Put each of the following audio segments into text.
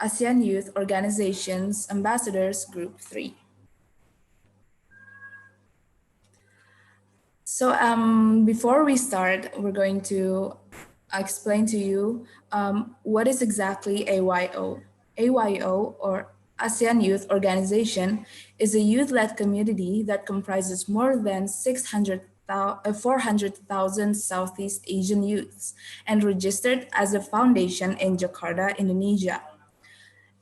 ASEAN Youth Organization's Ambassadors Group 3. So before we start, we're going to explain to you what is exactly AYO. AYO, or ASEAN Youth Organization, is a youth-led community that comprises more than 400,000 Southeast Asian youths and registered as a foundation in Jakarta, Indonesia.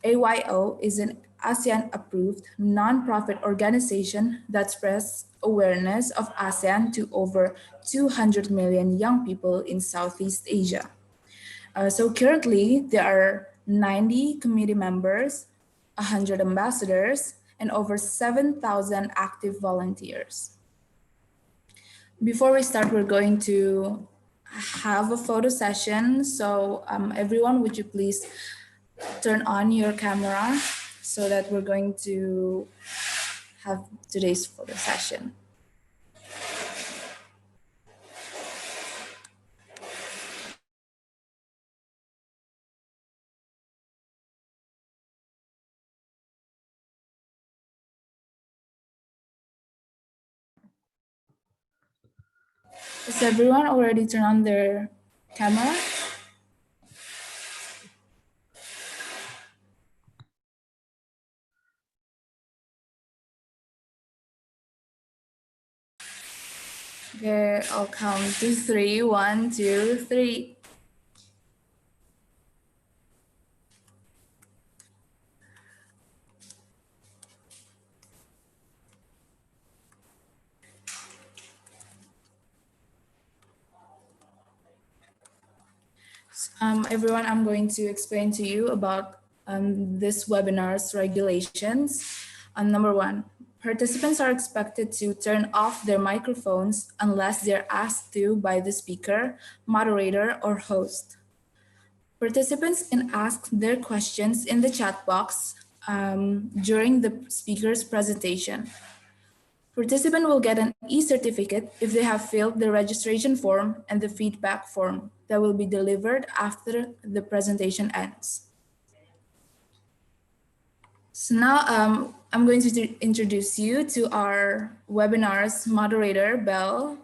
AYO is an ASEAN-approved nonprofit organization that spreads awareness of ASEAN to over 200 million young people in Southeast Asia. So currently, there are 90 committee members, 100 ambassadors, and over 7,000 active volunteers. Before we start, we're going to have a photo session. So everyone, would you please turn on your camera so that we're going to have today's photo session. Has everyone already turned on their camera? Okay, I'll count to 3. 1, 2, 3. Everyone, I'm going to explain to you about this webinar's regulations. Number 1, participants are expected to turn off their microphones unless they're asked to by the speaker, moderator, or host. Participants can ask their questions in the chat box during the speaker's presentation. Participant will get an e-certificate if they have filled the registration form and the feedback form that will be delivered after the presentation ends. So now I'm going to introduce you to our webinar's moderator, Belle.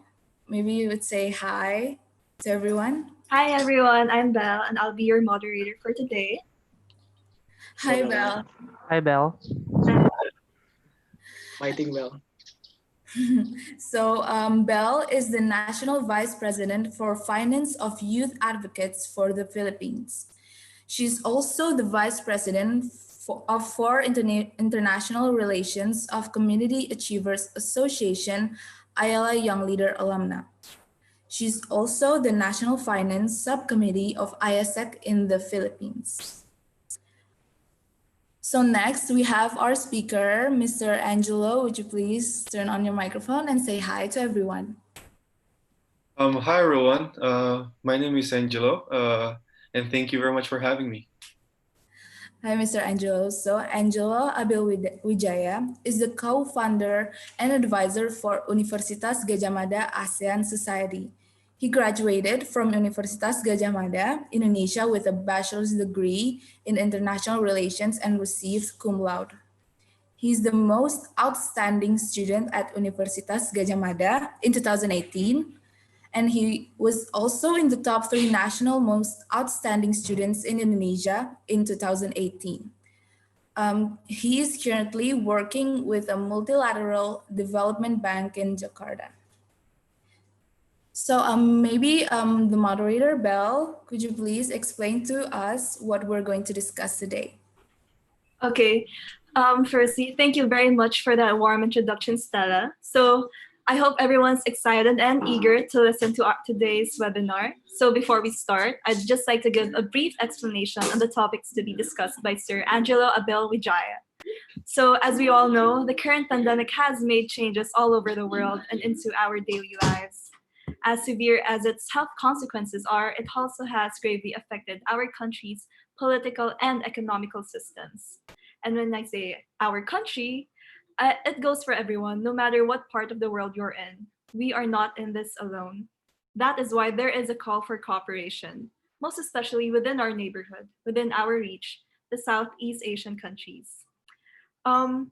Maybe you would say hi to everyone. Hi everyone, I'm Belle and I'll be your moderator for today. Hi, Belle. Hi, Belle. Fighting Belle. So Belle is the National Vice President for Finance of Youth Advocates for the Philippines. She's also the Vice President for International Relations of Community Achievers Association, Ayala Young Leader Alumna. She's also the National Finance Subcommittee of IASEC in the Philippines. So next we have our speaker, Mr. Angelo. Would you please turn on your microphone and say hi to everyone? Hi everyone, my name is Angelo, and thank you very much for having me. Hi, Mr. Angelo. So Angelo Abel Wijaya is the co-founder and advisor for Universitas Gadjah Mada ASEAN Society. He graduated from Universitas Gadjah Mada, Indonesia with a bachelor's degree in international relations and received cum laude. He's the most outstanding student at Universitas Gadjah Mada in 2018, and he was also in the top 3 national most outstanding students in Indonesia in 2018. He is currently working with a multilateral development bank in Jakarta. So maybe the moderator, Belle, could you please explain to us what we're going to discuss today? Okay, firstly, thank you very much for that warm introduction, Stella. So I hope everyone's excited and eager to listen to today's webinar. So before we start, I'd just like to give a brief explanation on the topics to be discussed by Sir Angelo Abel Wijaya. So as we all know, the current pandemic has made changes all over the world and into our daily lives. As severe as its health consequences are, it also has gravely affected our country's political and economical systems. And when I say our country, it goes for everyone, no matter what part of the world you're in. We are not in this alone. That is why there is a call for cooperation, most especially within our neighborhood, within our reach, the Southeast Asian countries. Um,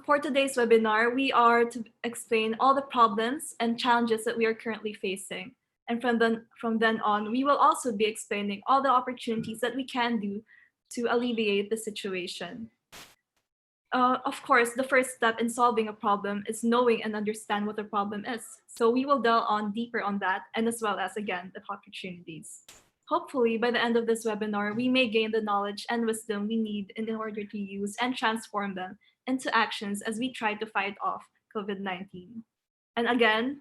for today's webinar, we are to explain all the problems and challenges that we are currently facing. And from then on, we will also be explaining all the opportunities that we can do to alleviate the situation. Of course, the first step in solving a problem is knowing and understand what the problem is. So we will delve on deeper on that, and as well as, again, the opportunities. Hopefully, by the end of this webinar, we may gain the knowledge and wisdom we need in order to use and transform them into actions as we try to fight off COVID-19. And again,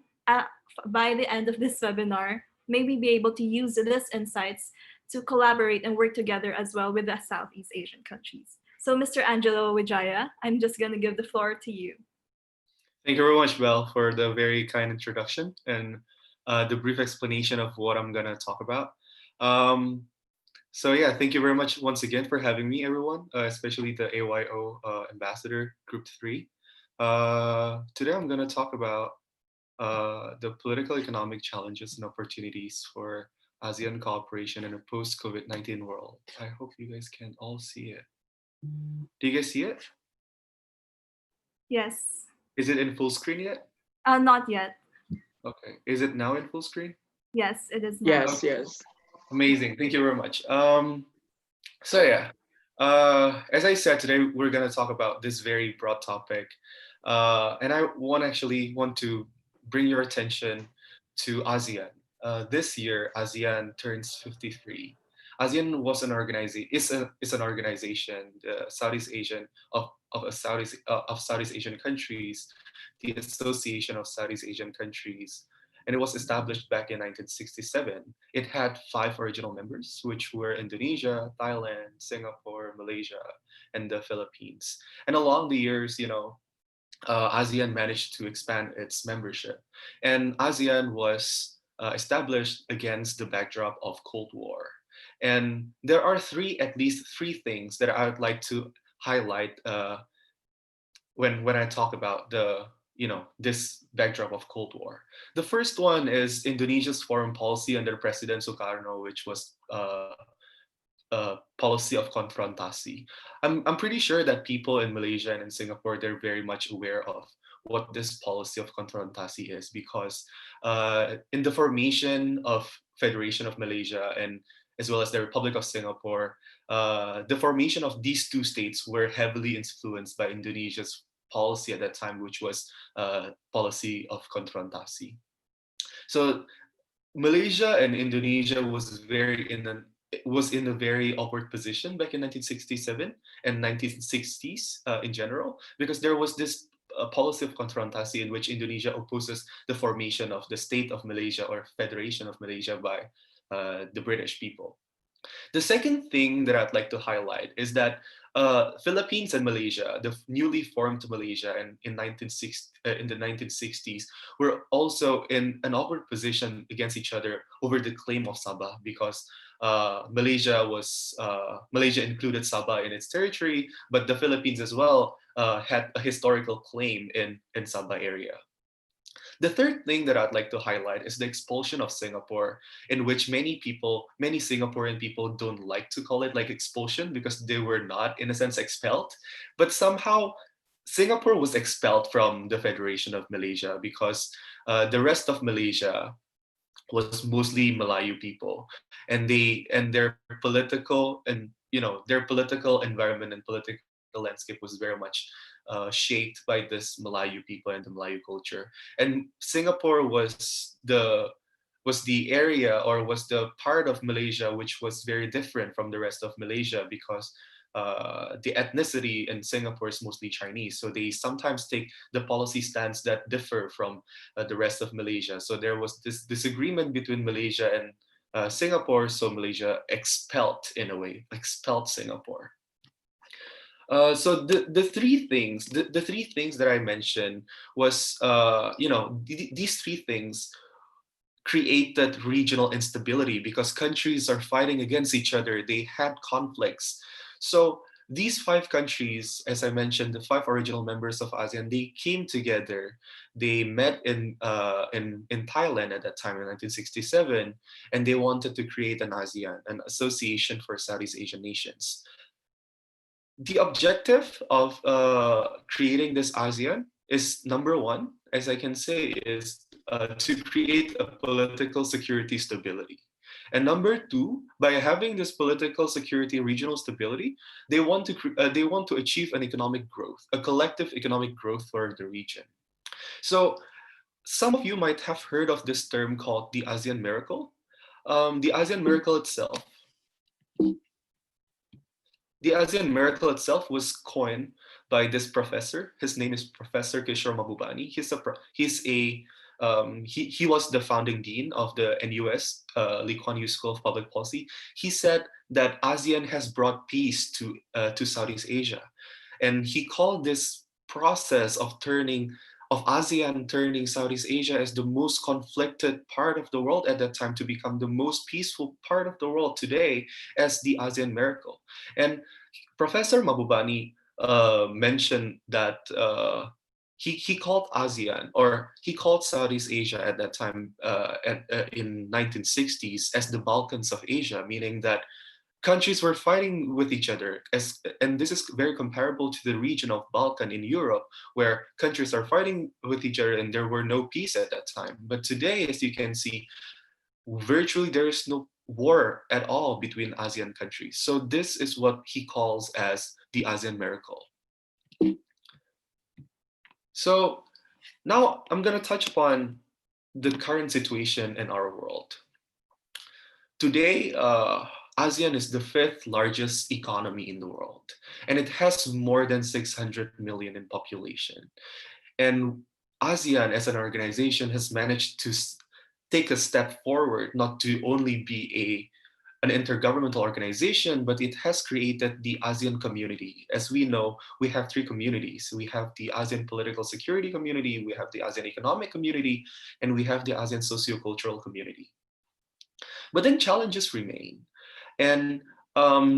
by the end of this webinar, may we be able to use these insights to collaborate and work together as well with the Southeast Asian countries. So, Mr. Angelo Wijaya, I'm just going to give the floor to you. Thank you very much, Belle, for the very kind introduction and the brief explanation of what I'm gonna talk about. Um, so yeah, thank you very much once again for having me, everyone, especially the AYO Ambassador Group 3. Today I'm gonna talk about the political economic challenges and opportunities for ASEAN cooperation in a post-COVID-19 world. I hope you guys can all see it. Do you guys see it? Yes. Is it in full screen yet? Not yet. Okay. Is it now in full screen? Yes, it is now. Yes, Okay. yes. Amazing. Thank you very much. So yeah, as I said, today we're gonna talk about this very broad topic, and I actually want to bring your attention to ASEAN. This year, ASEAN turns 53. ASEAN was an organization. Is an organization, the Southeast Asian of Southeast Asian countries, the Association of Southeast Asian Countries, and it was established back in 1967. It had 5 original members, which were Indonesia, Thailand, Singapore, Malaysia, and the Philippines. And along the years, ASEAN managed to expand its membership. And ASEAN was established against the backdrop of Cold War. And there are at least three things that I would like to highlight when I talk about this backdrop of Cold War. The first one is Indonesia's foreign policy under President Sukarno, which was policy of confrontasi. I'm pretty sure that people in Malaysia and in Singapore, they're very much aware of what this policy of confrontasi is, because in the formation of Federation of Malaysia and as well as the Republic of Singapore, the formation of these two states were heavily influenced by Indonesia's policy at that time, which was policy of confrontasi. So Malaysia and Indonesia was in a very awkward position back in 1967 and 1960s in general, because there was this policy of confrontasi in which Indonesia opposes the formation of the State of Malaysia or Federation of Malaysia by the British people. The second thing that I'd like to highlight is that Philippines and Malaysia, the newly formed Malaysia in the 1960s, were also in an awkward position against each other over the claim of Sabah, because Malaysia included Sabah in its territory, but the Philippines as well had a historical claim in Sabah area. The third thing that I'd like to highlight is the expulsion of Singapore, in which many Singaporean people don't like to call it like expulsion, because they were not, in a sense, expelled. But somehow, Singapore was expelled from the Federation of Malaysia because the rest of Malaysia was mostly Malayu people, and their political environment and political landscape was very much shaped by this Malayu people and the Malayu culture. And Singapore was the area, or was the part of Malaysia which was very different from the rest of Malaysia, because the ethnicity in Singapore is mostly Chinese. So they sometimes take the policy stance that differ from the rest of Malaysia. So there was this disagreement between Malaysia and Singapore. So Malaysia expelled Singapore. So the three things that I mentioned was these three things created regional instability because countries are fighting against each other. They had conflicts. So these 5 countries, as I mentioned, the 5 original members of ASEAN, they came together. They met in Thailand at that time in 1967, and they wanted to create an ASEAN, an Association for Southeast Asian Nations. the objective of creating this ASEAN is number one, as I can say, is to create a political security stability. And number two, by having this political security, regional stability, they want to achieve an economic growth, a collective economic growth for the region. So some of you might have heard of this term called the ASEAN Miracle. The ASEAN Miracle itself The ASEAN Miracle itself was coined by this professor. His name is Professor Kishore Mahbubani. He was the founding dean of the NUS, Lee Kuan Yew School of Public Policy. He said that ASEAN has brought peace to Southeast Asia, and he called this process of ASEAN turning Southeast Asia as the most conflicted part of the world at that time to become the most peaceful part of the world today as the ASEAN Miracle. And Professor Mabubani mentioned that he called ASEAN, or he called Southeast Asia at that time in 1960s as the Balkans of Asia, meaning that countries were fighting with each other, and this is very comparable to the region of Balkan in Europe, where countries are fighting with each other and there were no peace at that time. But today, as you can see, virtually there is no war at all between ASEAN countries. So this is what he calls as the ASEAN Miracle. So now I'm going to touch upon the current situation in our world. Today, ASEAN is the fifth largest economy in the world, and it has more than 600 million in population. And ASEAN as an organization has managed to take a step forward, not to only be an intergovernmental organization, but it has created the ASEAN community. As we know, we have three communities. We have the ASEAN political security community, we have the ASEAN economic community, and we have the ASEAN sociocultural community. But then challenges remain. And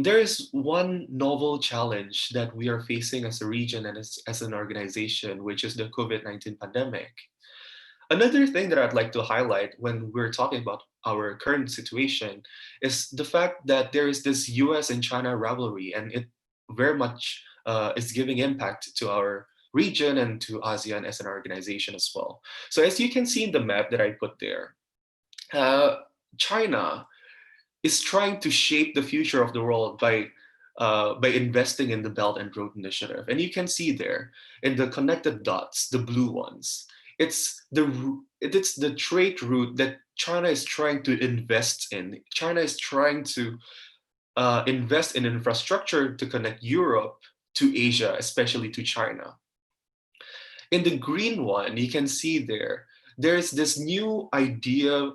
there is one novel challenge that we are facing as a region and as an organization, which is the COVID-19 pandemic. Another thing that I'd like to highlight when we're talking about our current situation is the fact that there is this US and China rivalry, and it very much is giving impact to our region and to ASEAN as an organization as well. So as you can see in the map that I put there, China is trying to shape the future of the world by investing in the Belt and Road Initiative. And you can see there in the connected dots, the blue ones, it's the trade route that China is trying to invest in. China is trying to invest in infrastructure to connect Europe to Asia, especially to China. In the green one, you can see there's this new idea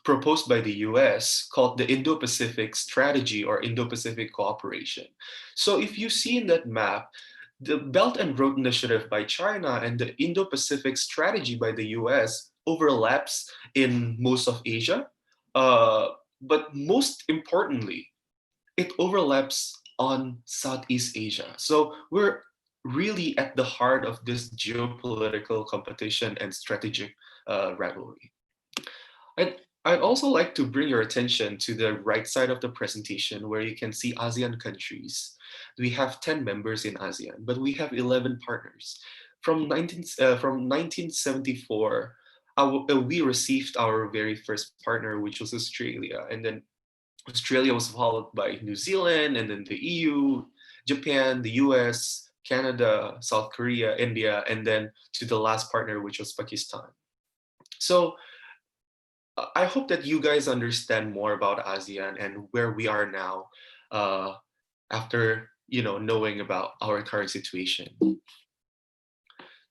proposed by the US called the Indo-Pacific Strategy or Indo-Pacific Cooperation. So if you see in that map, the Belt and Road Initiative by China and the Indo-Pacific Strategy by the US overlaps in most of Asia. But most importantly, it overlaps on Southeast Asia. So we're really at the heart of this geopolitical competition and strategic rivalry. I'd also like to bring your attention to the right side of the presentation where you can see ASEAN countries. We have 10 members in ASEAN, but we have 11 partners. From 1974, we received our very first partner, which was Australia. And then Australia was followed by New Zealand, and then the EU, Japan, the US, Canada, South Korea, India, and then to the last partner, which was Pakistan. So I hope that you guys understand more about ASEAN and where we are now after knowing about our current situation.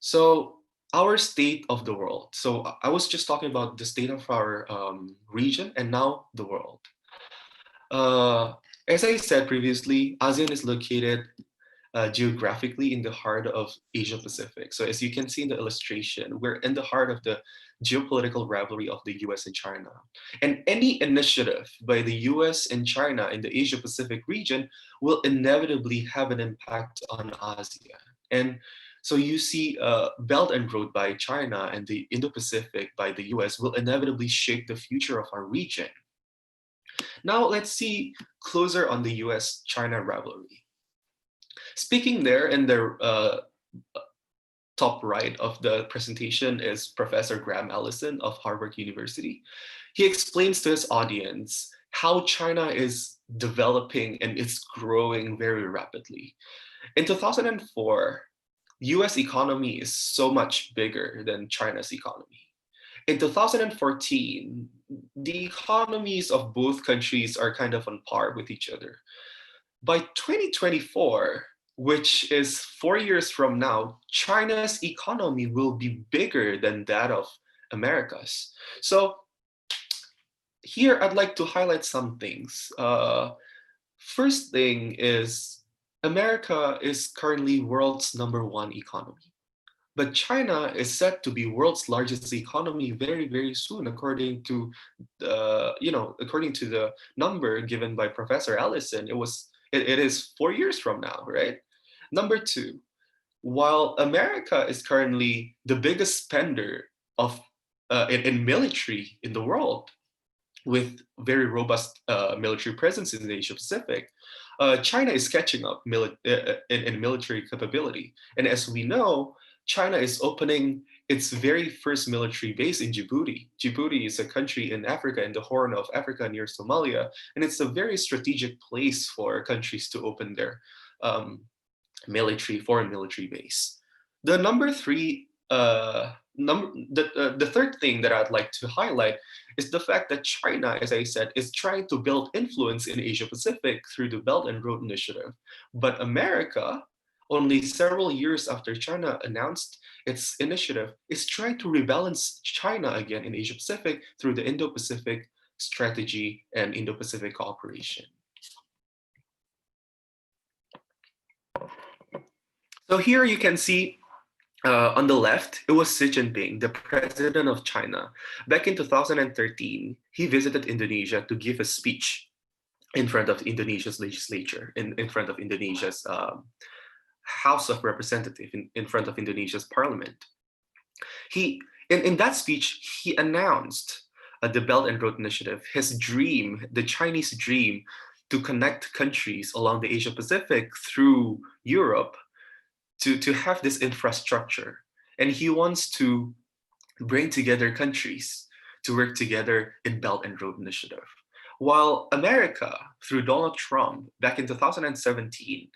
So our state of the world. So I was just talking about the state of our region and now the world. As I said previously, ASEAN is located geographically in the heart of Asia Pacific. So as you can see in the illustration, we're in the heart of the geopolitical rivalry of the US and China. And any initiative by the US and China in the Asia Pacific region will inevitably have an impact on ASEAN. And so you see Belt and Road by China and the Indo-Pacific by the US will inevitably shape the future of our region. Now let's see closer on the US-China rivalry. Speaking there in the top right of the presentation is Professor Graham Allison of Harvard University. He explains to his audience how China is developing and it's growing very rapidly. In 2004, US economy is so much bigger than China's economy. In 2014, the economies of both countries are kind of on par with each other. By 2024, which is 4 years from now, China's economy will be bigger than that of America's. So here I'd like to highlight some things. First thing is America is currently world's #1 economy. But China is set to be world's largest economy very, very soon, according to the number given by Professor Allison. It is 4 years from now, right? Number two, while America is currently the biggest spender of in military in the world, with very robust military presence in the Asia Pacific, China is catching up in military capability. And as we know, China is opening its very first military base in Djibouti. Djibouti is a country in Africa, in the Horn of Africa near Somalia, and it's a very strategic place for countries to open their um, foreign military base. The number three, the third thing that I'd like to highlight is the fact that China, as I said, is trying to build influence in Asia Pacific through the Belt and Road Initiative. But America, only several years after China announced its initiative, is trying to rebalance China again in Asia Pacific through the Indo-Pacific strategy and Indo-Pacific cooperation. So here you can see on the left, it was Xi Jinping, the president of China. Back in 2013, he visited Indonesia to give a speech in front of Indonesia's legislature, in front of Indonesia's House of Representatives, in front of Indonesia's parliament. In that speech, he announced the Belt and Road Initiative, his dream, the Chinese dream, to connect countries along the Asia Pacific through Europe to have this infrastructure. And he wants to bring together countries to work together in Belt and Road Initiative. While America, through Donald Trump, back in 2017,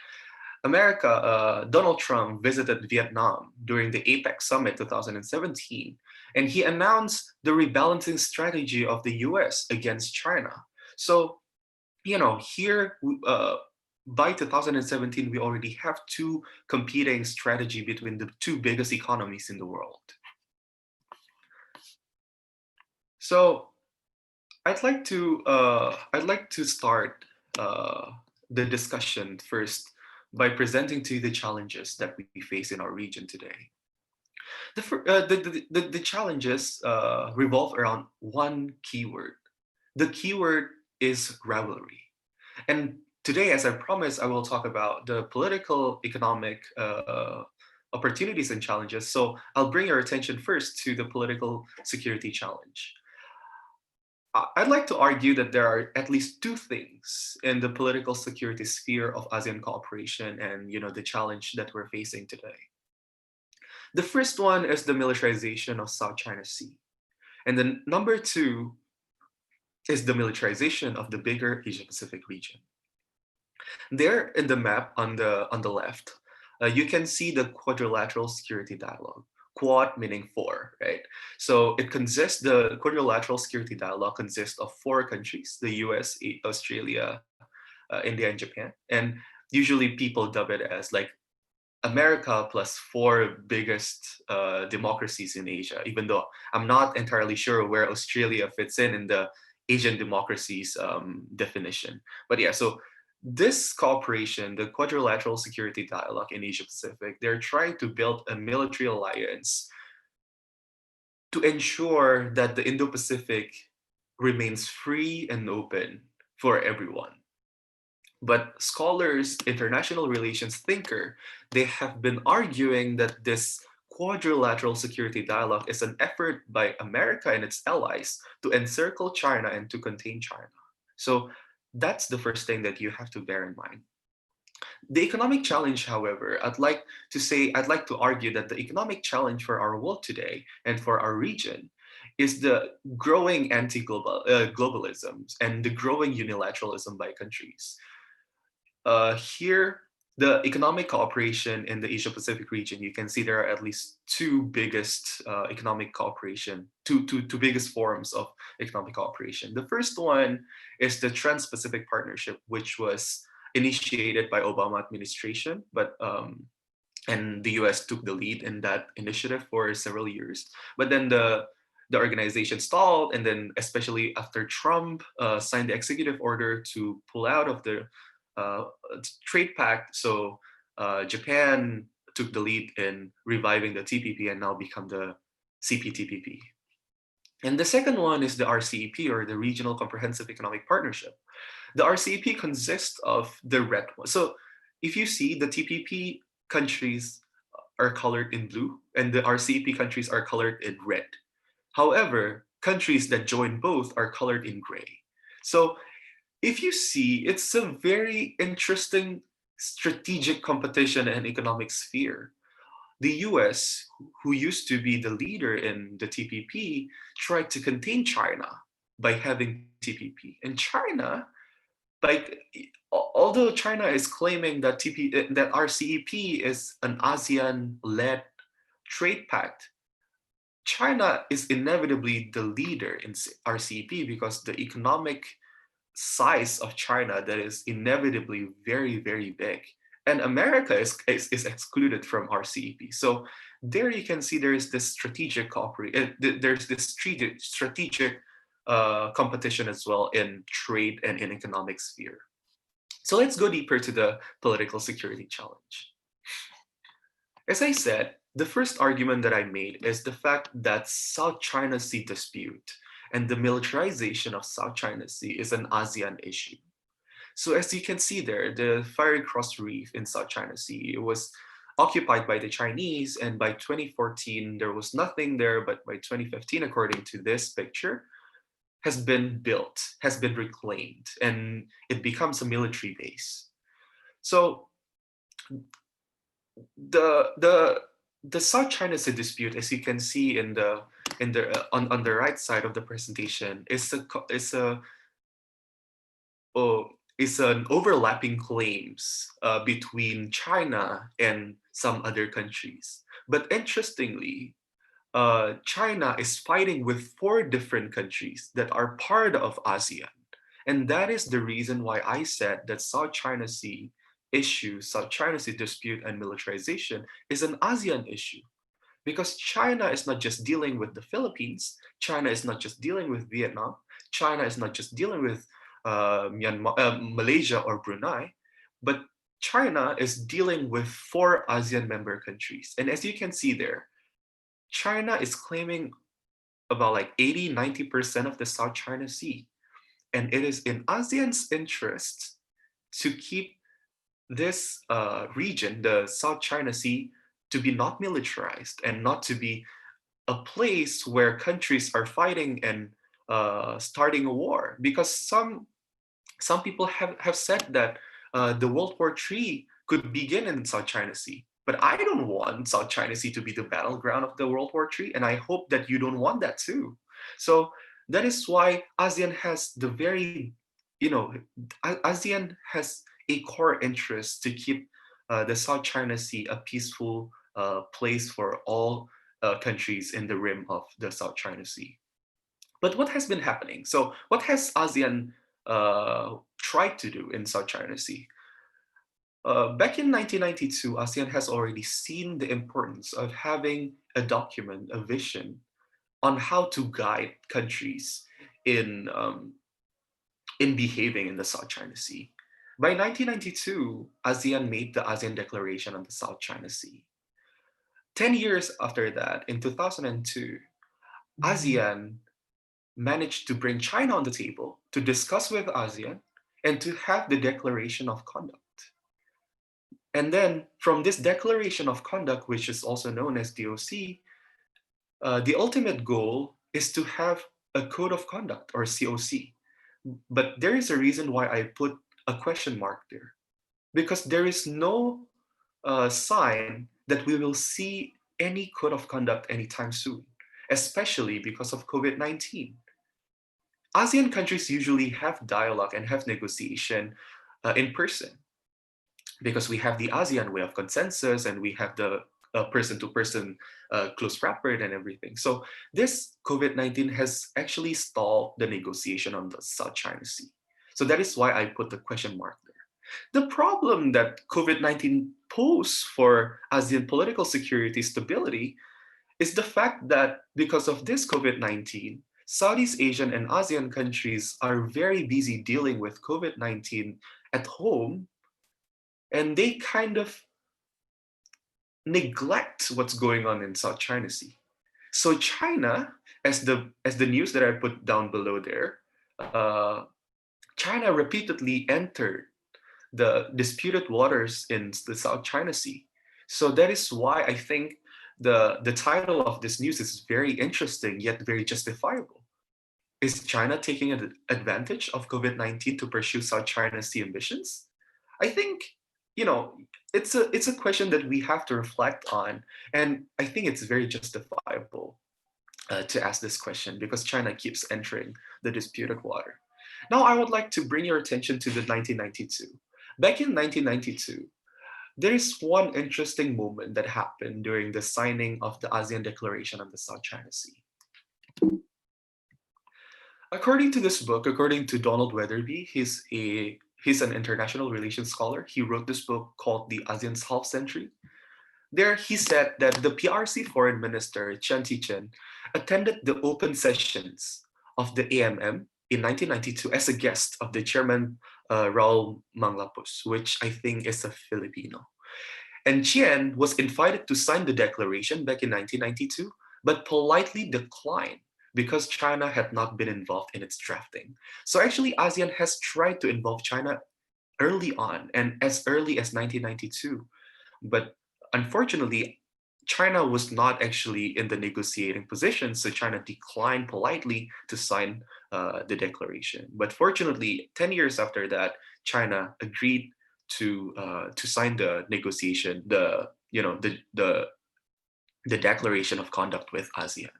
Donald Trump visited Vietnam during the APEC Summit 2017, and he announced the rebalancing strategy of the US against China. So, here by 2017, we already have two competing strategy between the two biggest economies in the world. So I'd like to start the discussion first by presenting to you the challenges that we face in our region today. The challenges revolve around one keyword. The keyword is rivalry. And today, as I promised, I will talk about the political, economic opportunities and challenges. So I'll bring your attention first to the political security challenge. I'd like to argue that there are at least two things in the political security sphere of ASEAN cooperation and the challenge that we're facing today. The first one is the militarization of South China Sea. And then number two is the militarization of the bigger Asia Pacific region. There in the map on the left, you can see the quadrilateral security dialogue. Quad meaning four, right? So the quadrilateral security dialogue consists of four countries: the US, Australia, India, and Japan. And usually people dub it as like America plus four biggest democracies in Asia, even though I'm not entirely sure where Australia fits in the Asian democracies definition. But yeah, so this cooperation, the Quadrilateral Security Dialogue in Asia Pacific, they're trying to build a military alliance to ensure that the Indo-Pacific remains free and open for everyone. But scholars, international relations thinker, they have been arguing that this quadrilateral security dialogue is an effort by America and its allies to encircle China and to contain China. So that's the first thing that you have to bear in mind. The economic challenge, however, I'd like to argue that the economic challenge for our world today and for our region is the growing globalisms and the growing unilateralism by countries. Here, the economic cooperation in the Asia Pacific region, you can see there are at least two biggest economic cooperation, two biggest forms of economic cooperation. The first one is the Trans-Pacific Partnership, which was initiated by Obama administration, and the US took the lead in that initiative for several years. But then the organization stalled, and then especially after Trump signed the executive order to pull out of the uh, trade pact, so Japan took the lead in reviving the TPP and now become the CPTPP. And the second one is the RCEP, or the Regional Comprehensive Economic Partnership. The RCEP consists of the red one. So if you see, the TPP countries are colored in blue and the RCEP countries are colored in red. However, countries that join both are colored in gray. So if you see, it's a very interesting strategic competition and economic sphere. The US, who used to be the leader in the TPP, tried to contain China by having TPP. And China, like, although China is claiming that that RCEP is an ASEAN-led trade pact, China is inevitably the leader in RCEP because the economic size of China that is inevitably very, very big. And America is excluded from RCEP. So there you can see there is this strategic cooperation, there's this strategic competition as well in trade and in economic sphere. So let's go deeper to the political security challenge. As I said, the first argument that I made is the fact that South China Sea dispute and the militarization of South China Sea is an ASEAN issue. So as you can see there, the Fiery Cross Reef in South China Sea was occupied by the Chinese, and by 2014 there was nothing there, but by 2015, according to this picture, has been built, has been reclaimed, and it becomes a military base. So the the South China Sea dispute, as you can see on the right side of the presentation, oh, is an overlapping claims between China and some other countries. But interestingly, China is fighting with four different countries that are part of ASEAN. And that is the reason why I said that South China Sea issue, South China Sea dispute and militarization is an ASEAN issue. Because China is not just dealing with the Philippines, China is not just dealing with Vietnam, China is not just dealing with Myanmar, Malaysia or Brunei, but China is dealing with four ASEAN member countries. And as you can see there, China is claiming about like 80-90% of the South China Sea. And it is in ASEAN's interest to keep this region, the South China Sea, to be not militarized and not to be a place where countries are fighting and starting a war. Because some people have said that the World War III could begin in South China Sea. But I don't want South China Sea to be the battleground of the World War III, and I hope that you don't want that too. So that is why ASEAN has the very, ASEAN has a core interest to keep the South China Sea a peaceful place for all countries in the rim of the South China Sea. But what has been happening? So what has ASEAN tried to do in South China Sea? Back in 1992, ASEAN has already seen the importance of having a document, a vision on how to guide countries in behaving in the South China Sea. By 1992, ASEAN made the ASEAN Declaration on the South China Sea. 10 years after that, in 2002, ASEAN managed to bring China on the table to discuss with ASEAN and to have the Declaration of Conduct. And then from this Declaration of Conduct, which is also known as DOC, the ultimate goal is to have a Code of Conduct, or COC. But there is a reason why I put a question mark there. because there is no sign that we will see any code of conduct anytime soon, especially because of COVID-19. ASEAN countries usually have dialogue and have negotiation in person because we have the ASEAN way of consensus and we have the person-to-person close rapport and everything. So this COVID-19 has actually stalled the negotiation on the South China Sea. So that is why I put the question mark there. The problem that COVID-19 posed for ASEAN political security stability is the fact that because of this COVID-19, Southeast Asian and ASEAN countries are very busy dealing with COVID-19 at home, and they kind of neglect what's going on in South China Sea. So China, as the news that I put down below there, uh, China repeatedly entered the disputed waters in the South China Sea. So that is why I think the title of this news is very interesting yet very justifiable. Is China taking advantage of COVID-19 to pursue South China Sea ambitions? I think, you know, it's a question that we have to reflect on, and I think it's very justifiable to ask this question because China keeps entering the disputed water. Now, I would like to bring your attention to the 1992. Back in 1992, there is one interesting moment that happened during the signing of the ASEAN Declaration on the South China Sea. According to this book, according to Donald Weatherby, he's an international relations scholar. He wrote this book called The ASEAN's Half Century. There, he said that the PRC foreign minister, Chen Chen, attended the open sessions of the AMM in 1992 as a guest of the chairman, Raul Manglapus, which I think is a Filipino. And Chen was invited to sign the declaration back in 1992, but politely declined because China had not been involved in its drafting. So actually, ASEAN has tried to involve China early on and as early as 1992. But unfortunately, China was not actually in the negotiating position, so China declined politely to sign the declaration. But fortunately, 10 years after that, China agreed to sign the negotiation, the declaration of conduct with ASEAN.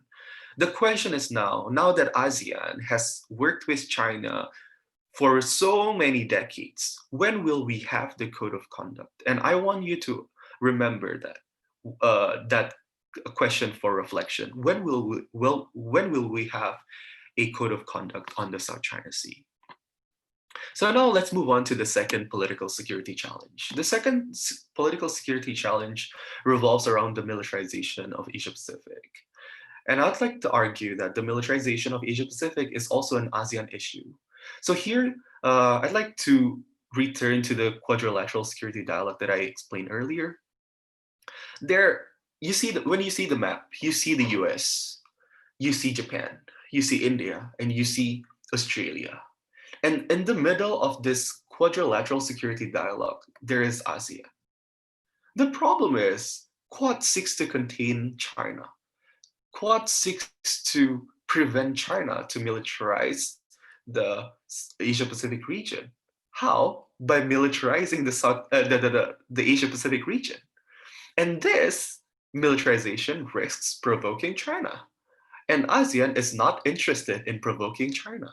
The question is now that ASEAN has worked with China for so many decades, when will we have the code of conduct? And I want you to remember that question for reflection. When will we have a code of conduct on the South China Sea? So now let's move on to the second political security challenge. The second political security challenge revolves around the militarization of Asia Pacific. And I'd like to argue that the militarization of Asia Pacific is also an ASEAN issue. So here, I'd like to return to the quadrilateral security dialogue that I explained earlier. There, when you see the map, you see the US, you see Japan, you see India, and you see Australia. And in the middle of this quadrilateral security dialogue, there is ASEAN. The problem is, Quad seeks to contain China. Quad seeks to prevent China to militarize the Asia Pacific region. How? By militarizing the Asia Pacific region. And this militarization risks provoking China. And ASEAN is not interested in provoking China.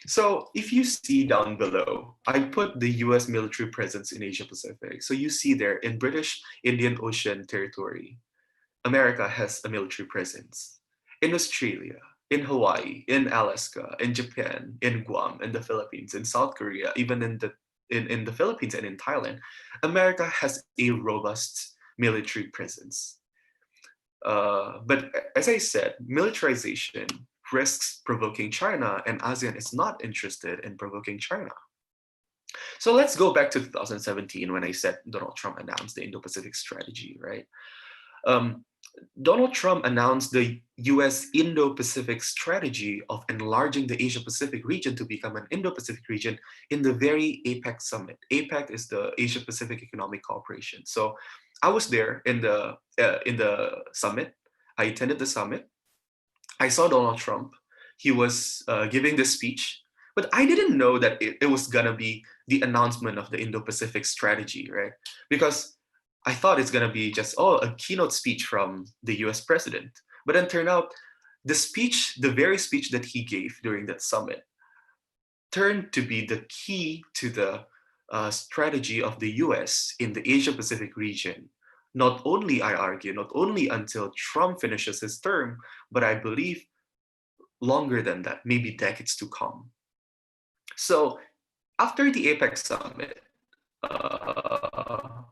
So if you see down below, I put the US military presence in Asia Pacific. So you see there in British Indian Ocean territory, America has a military presence. In Australia, in Hawaii, in Alaska, in Japan, in Guam, in the Philippines, in South Korea, even in the Philippines and in Thailand, America has a robust military presence. But as I said, militarization risks provoking China, and ASEAN is not interested in provoking China. So let's go back to 2017 when I said Donald Trump announced the Indo-Pacific strategy, right? Donald Trump announced the US Indo-Pacific strategy of enlarging the Asia-Pacific region to become an Indo-Pacific region in the very APEC summit. APEC is the Asia-Pacific Economic Cooperation. So I was there in the summit. I attended the summit. I saw Donald Trump. He was giving this speech, but I didn't know that it was gonna be the announcement of the Indo-Pacific strategy, right? Because I thought it's gonna be just a keynote speech from the U.S. president, but then turned out the very speech that he gave during that summit, turned to be the key to the strategy of the US in the Asia Pacific region. Not only, I argue, not only until Trump finishes his term, but I believe longer than that, maybe decades to come. So after the APEC summit, uh,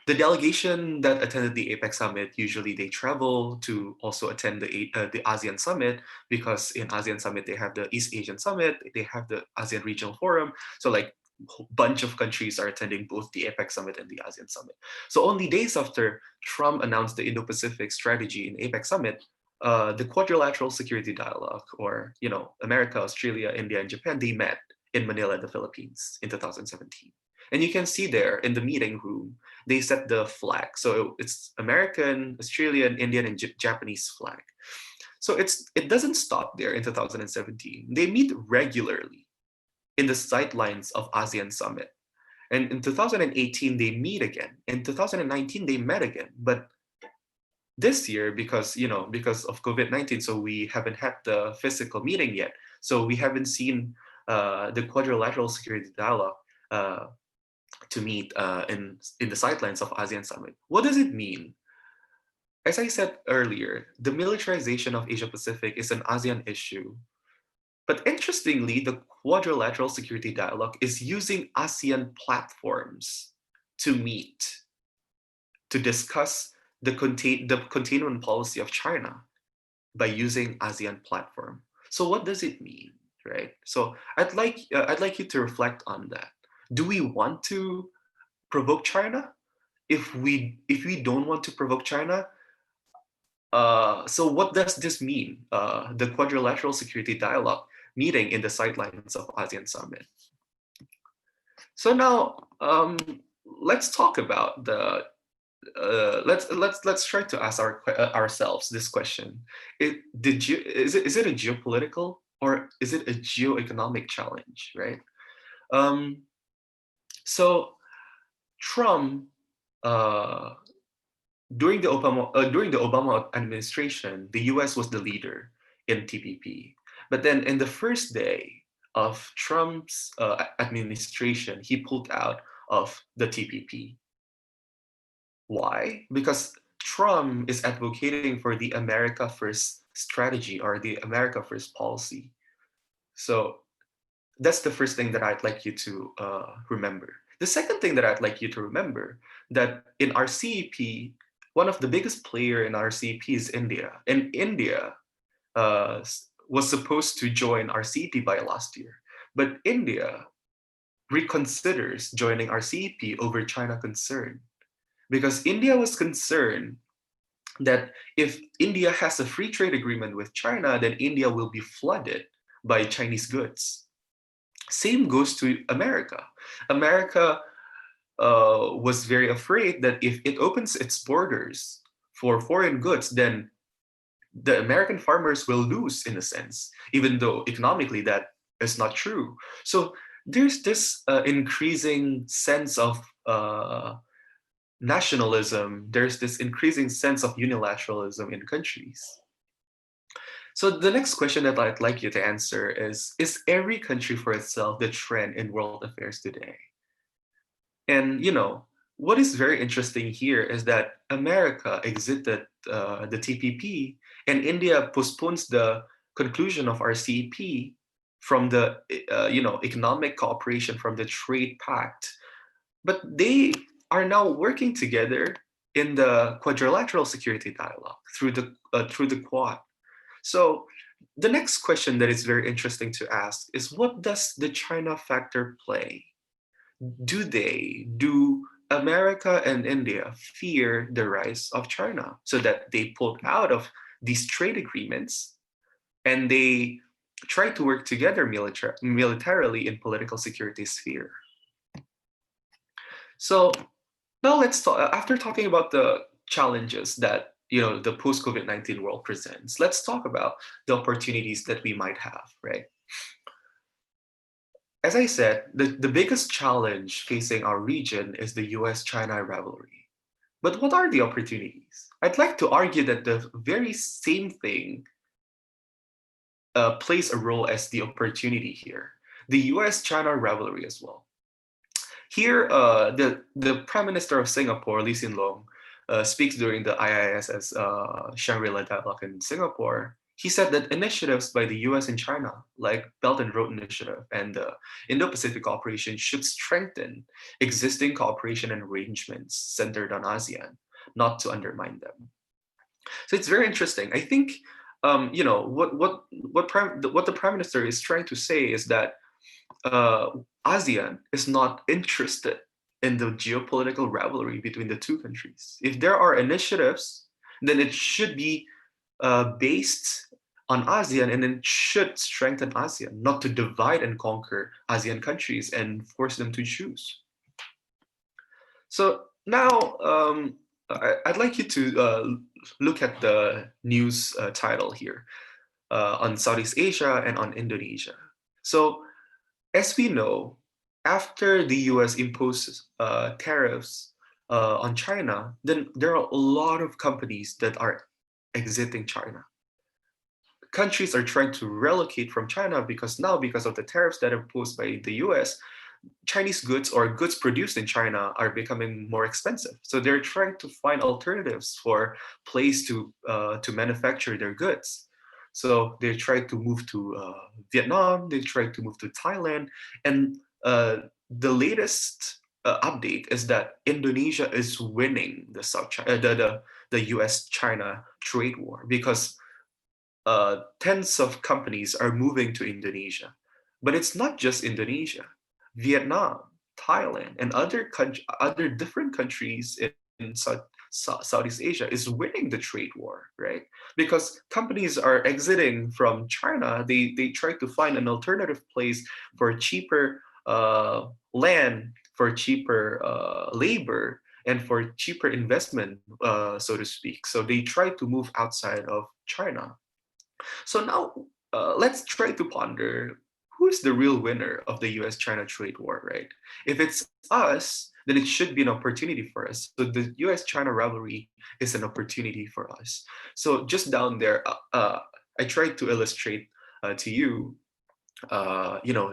the delegation that attended the APEC summit, usually they travel to also attend the ASEAN summit, because in ASEAN summit they have the East Asian summit, they have the ASEAN regional forum. So like a bunch of countries are attending both the APEC summit and the ASEAN summit. So only days after Trump announced the Indo-Pacific strategy in APEC summit, the quadrilateral security dialogue, or America, Australia, India, and Japan, they met in Manila, the Philippines, in 2017. And you can see there in the meeting room, they set the flag. So it's American, Australian, Indian, and Japanese flag. So it doesn't stop there in 2017. They meet regularly in the sidelines of ASEAN Summit. And in 2018, they meet again. In 2019, they met again. But this year, because of COVID-19, so we haven't had the physical meeting yet. So we haven't seen the quadrilateral security dialogue to meet in the sidelines of ASEAN Summit. What does it mean? As I said earlier, the militarization of Asia Pacific is an ASEAN issue. But interestingly, the quadrilateral security dialogue is using ASEAN platforms to meet, to discuss the containment policy of China by using ASEAN platform. So what does it mean, right? So I'd like you to reflect on that. Do we want to provoke China? If we don't want to provoke China, so what does this mean? The quadrilateral security dialogue meeting in the sidelines of ASEAN Summit. So now let's talk about the. Let's try to ask ourselves this question: is it a geopolitical or is it a geo-economic challenge, right? So Trump, during the Obama administration, the U.S. was the leader in TPP. But then in the first day of Trump's administration, he pulled out of the TPP. Why? Because Trump is advocating for the America First strategy, or the America First policy. So that's the first thing that I'd like you to remember. The second thing that I'd like you to remember, that in our CEP, one of the biggest player in our CEP is India. And India was supposed to join our CEP by last year. But India reconsiders joining our CEP over China concern. Because India was concerned that if India has a free trade agreement with China, then India will be flooded by Chinese goods. Same goes to America. America was very afraid that if it opens its borders for foreign goods, then the American farmers will lose, in a sense, even though economically that is not true. So there's this increasing sense of nationalism, there's this increasing sense of unilateralism in countries. So the next question that I'd like you to answer is every country for itself the trend in world affairs today? And what is very interesting here is that America exited the TPP, and India postpones the conclusion of our CEP from the economic cooperation from the trade pact. But they are now working together in the quadrilateral security dialogue through the Quad. So the next question that is very interesting to ask is, what does the China factor play? Do America and India fear the rise of China so that they pulled out of these trade agreements and they try to work together militarily in political security sphere? So now let's talk. After talking about the challenges that the post-COVID-19 world presents, let's talk about the opportunities that we might have, right? as I said, the biggest challenge facing our region is the US-China rivalry. But what are the opportunities? I'd like to argue that the very same thing plays a role as the opportunity here. The US-China rivalry as well. Here, the Prime Minister of Singapore, Lee Hsien Loong, speaks during the IISS Shangri-La Dialogue in Singapore. He said that initiatives by the US and China, like Belt and Road Initiative and the Indo-Pacific Cooperation, should strengthen existing cooperation and arrangements centered on ASEAN, not to undermine them. So it's very interesting. I think, what the Prime Minister is trying to say is that uh, ASEAN is not interested in the geopolitical rivalry between the two countries. If there are initiatives, then it should be based on ASEAN and it should strengthen ASEAN, not to divide and conquer ASEAN countries and force them to choose. So now I'd like you to look at the news title here on Southeast Asia and on Indonesia. So as we know, after the US imposes tariffs on China, then there are a lot of companies that are exiting China. Countries are trying to relocate from China because now, because of the tariffs that are imposed by the US, Chinese goods or goods produced in China are becoming more expensive. So they're trying to find alternatives for place to manufacture their goods. So they try to move to Vietnam. They try to move to Thailand, and the latest update is that Indonesia is winning the the U.S.-China trade war because tens of companies are moving to Indonesia. But it's not just Indonesia. Vietnam, Thailand, and other different countries in Southeast Asia is winning the trade war, right? Because companies are exiting from China, they try to find an alternative place for cheaper land, for cheaper labor, and for cheaper investment, so to speak. So they try to move outside of China. So now let's try to ponder who's the real winner of the US China trade war, right? If it's us, then it should be an opportunity for us. So the US China rivalry is an opportunity for us. So just down there, I tried to illustrate to you,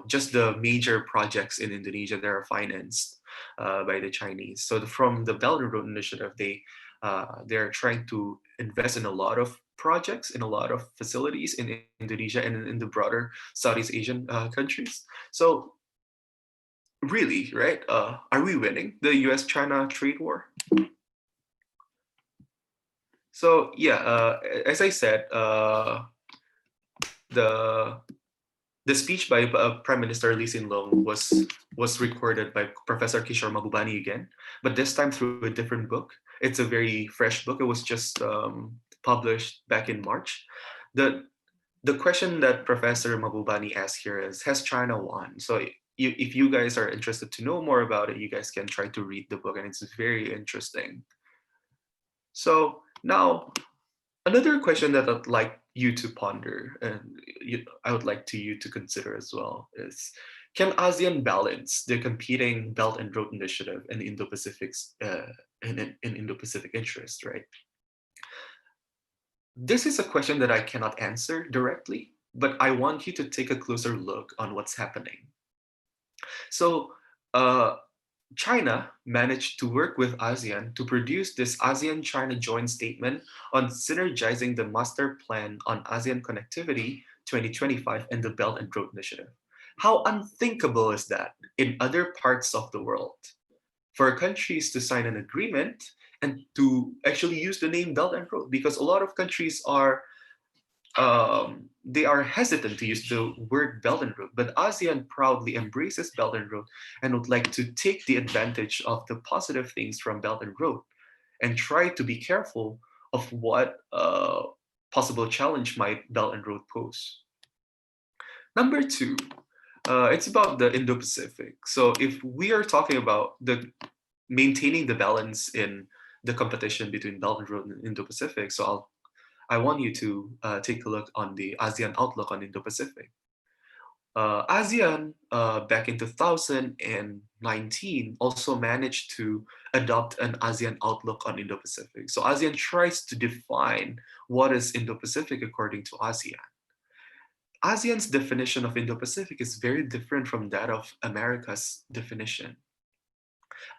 just the major projects in Indonesia that are financed by the Chinese. So from the Belt and Road Initiative, they're trying to invest in a lot of projects in a lot of facilities in Indonesia and in the broader Southeast Asian countries. So really, right? Are we winning the U.S.-China trade war? So yeah, as I said, the the speech by Prime Minister Lee Hsien Loong was recorded by Professor Kishore Mahbubani again, but this time through a different book. It's a very fresh book. It was just published back in March. The the question that Professor Mahbubani asked here is, has China won? So if you guys are interested to know more about it, you guys can try to read the book, and it's very interesting. So now another question that I'd like you to ponder, and I would like you to consider as well, is can ASEAN balance the competing Belt and Road Initiative and Indo-Pacific's in Indo-Pacific interest, right? This is a question that I cannot answer directly, but I want you to take a closer look on what's happening. So uh, China managed to work with ASEAN to produce this ASEAN-China joint statement on synergizing the master plan on ASEAN connectivity 2025 and the Belt and Road Initiative. How unthinkable is that in other parts of the world? For countries to sign an agreement and to actually use the name Belt and Road, because a lot of countries are they are hesitant to use the word Belt and Road, but ASEAN proudly embraces Belt and Road and would like to take the advantage of the positive things from Belt and Road and try to be careful of what possible challenge might Belt and Road pose. Number two, it's about the Indo-Pacific. So if we are talking about the maintaining the balance in the competition between Belt and Road and Indo-Pacific, I want you to take a look on the ASEAN outlook on Indo-Pacific. ASEAN back in 2019 also managed to adopt an ASEAN outlook on Indo-Pacific. So ASEAN tries to define what is Indo-Pacific according to ASEAN. ASEAN's definition of Indo-Pacific is very different from that of America's definition.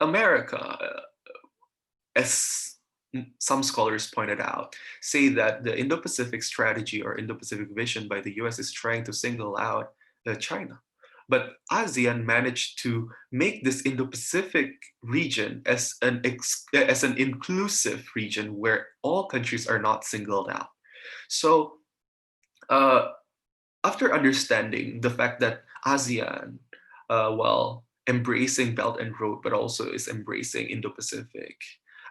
America, as some scholars pointed out, say that the Indo-Pacific strategy or Indo-Pacific vision by the US is trying to single out China. But ASEAN managed to make this Indo-Pacific region as an inclusive region where all countries are not singled out. So uh, after understanding the fact that ASEAN, while embracing Belt and Road, but also is embracing Indo-Pacific,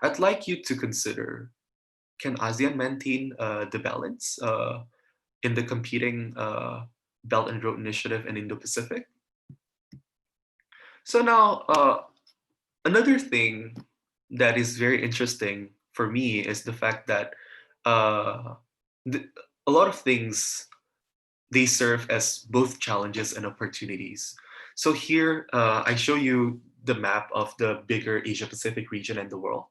I'd like you to consider, can ASEAN maintain the balance in the competing Belt and Road Initiative and Indo-Pacific? So now, another thing that is very interesting for me is the fact that uh, a lot of things, they serve as both challenges and opportunities. So here, I show you the map of the bigger Asia Pacific region and the world.